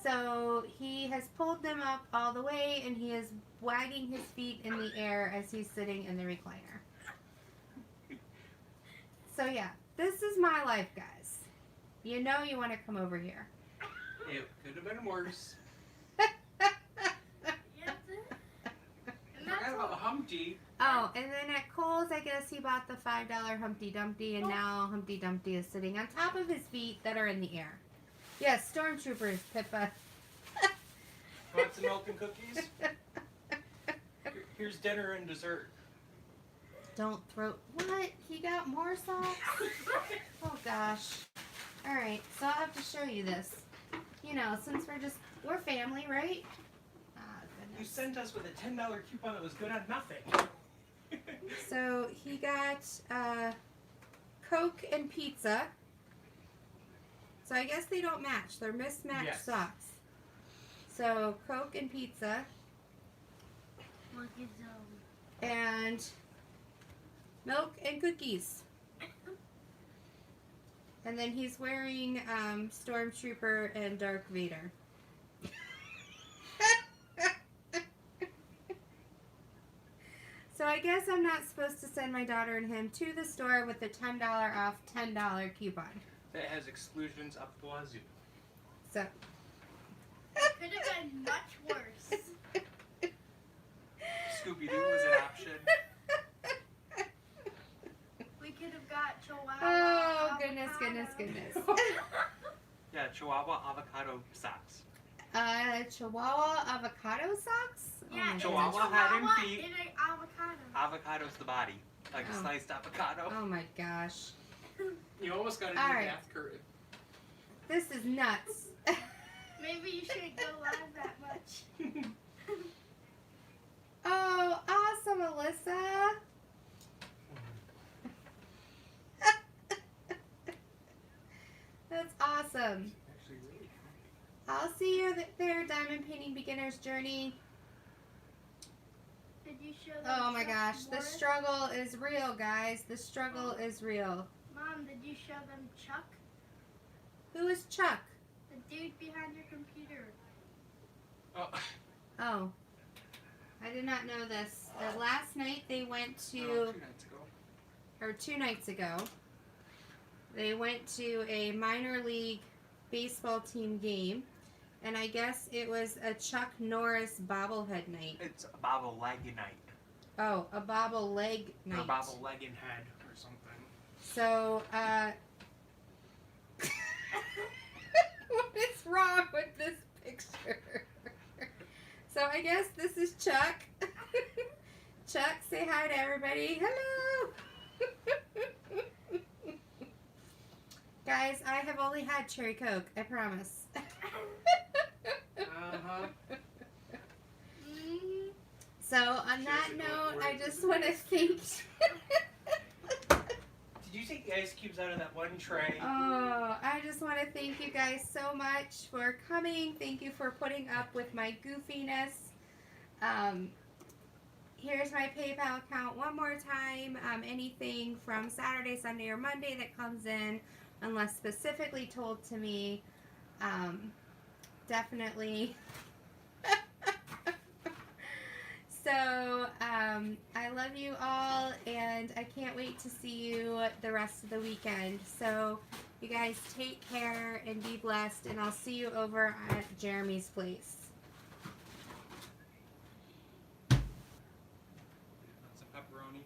Speaker 1: So he has pulled them up all the way, and he is wagging his feet in the air as he's sitting in the recliner. So yeah, this is my life, guys. You know you want to come over here.
Speaker 3: It could have been worse. I have a Humpty.
Speaker 1: Oh, and then at Kohl's, I guess he bought the $5 Humpty Dumpty, and now Humpty Dumpty is sitting on top of his feet that are in the air. Yes, stormtroopers, Pippa.
Speaker 4: Want some milk and cookies? Here's dinner and dessert.
Speaker 1: Don't throw... What? He got more socks? Oh, gosh. Alright, so I'll have to show you this. You know, since we're family, right? Ah,
Speaker 4: You
Speaker 1: goodness.
Speaker 4: sent us with a $10 coupon that was good on nothing.
Speaker 1: So he got Coke and pizza. So I guess they don't match. They're mismatched
Speaker 4: Yes.
Speaker 1: socks. So Coke and pizza. And milk and cookies. And then he's wearing Stormtrooper and Darth Vader. So I guess I'm not supposed to send my daughter and him to the store with the $10 off $10 coupon.
Speaker 4: That has exclusions up the wazoo.
Speaker 1: So
Speaker 2: Could have been much worse.
Speaker 4: Scooby-Doo was an option.
Speaker 2: We could have got Chihuahua.
Speaker 1: oh goodness,
Speaker 2: avocado.
Speaker 1: goodness.
Speaker 4: Yeah, Chihuahua avocado socks.
Speaker 1: Chihuahua avocado socks?
Speaker 2: Yeah, it's a
Speaker 4: Chihuahua had him feet.
Speaker 2: and an avocado.
Speaker 4: Avocado's the body. Like a
Speaker 1: Oh.
Speaker 4: sliced avocado.
Speaker 1: Oh my gosh.
Speaker 3: You almost got a
Speaker 1: All
Speaker 3: new
Speaker 1: right.
Speaker 3: bath curtain.
Speaker 1: This is nuts.
Speaker 2: Maybe you shouldn't go live that much.
Speaker 1: Oh, awesome, Alyssa. That's awesome.
Speaker 3: Actually, really.
Speaker 1: I'll see you there, Diamond Painting Beginner's Journey.
Speaker 2: Did you show them
Speaker 1: Oh my
Speaker 2: Chuck
Speaker 1: gosh, the
Speaker 2: Norris?
Speaker 1: struggle is real, guys. The struggle is real.
Speaker 2: Mom, did you show them Chuck?
Speaker 1: Who is Chuck?
Speaker 2: The dude behind your computer.
Speaker 3: Oh,
Speaker 1: Oh, I did not know this. Last night they went
Speaker 3: no,
Speaker 1: to,
Speaker 3: 2 nights ago.
Speaker 1: or 2 nights ago, they went to a minor league baseball team game, and I guess it was a Chuck Norris bobblehead night.
Speaker 4: It's a bobble leggy night.
Speaker 1: Oh, a bobble leg night.
Speaker 4: Or bobble legging head or something.
Speaker 1: So, what is wrong with this picture? So I guess this is Chuck. Chuck, say hi to everybody. Hello! Guys, I have only had cherry Coke, I promise.
Speaker 3: Uh-huh.
Speaker 2: Mm,
Speaker 1: So on that note, I just want to thank...
Speaker 4: Did you take the ice cubes out of that one tray?
Speaker 1: Oh, I just want to thank you guys so much for coming. Thank you for putting up with my goofiness. Here's my PayPal account one more time. Anything from Saturday, Sunday, or Monday that comes in, unless specifically told to me, definitely. So, I love you all, and I can't wait to see you the rest of the weekend. So, you guys take care and be blessed, and I'll see you over at Jeremy's place.
Speaker 3: That's a pepperoni.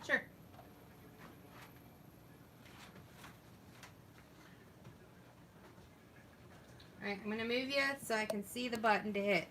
Speaker 1: Sure. Alright, I'm going to move you so I can see the button to hit.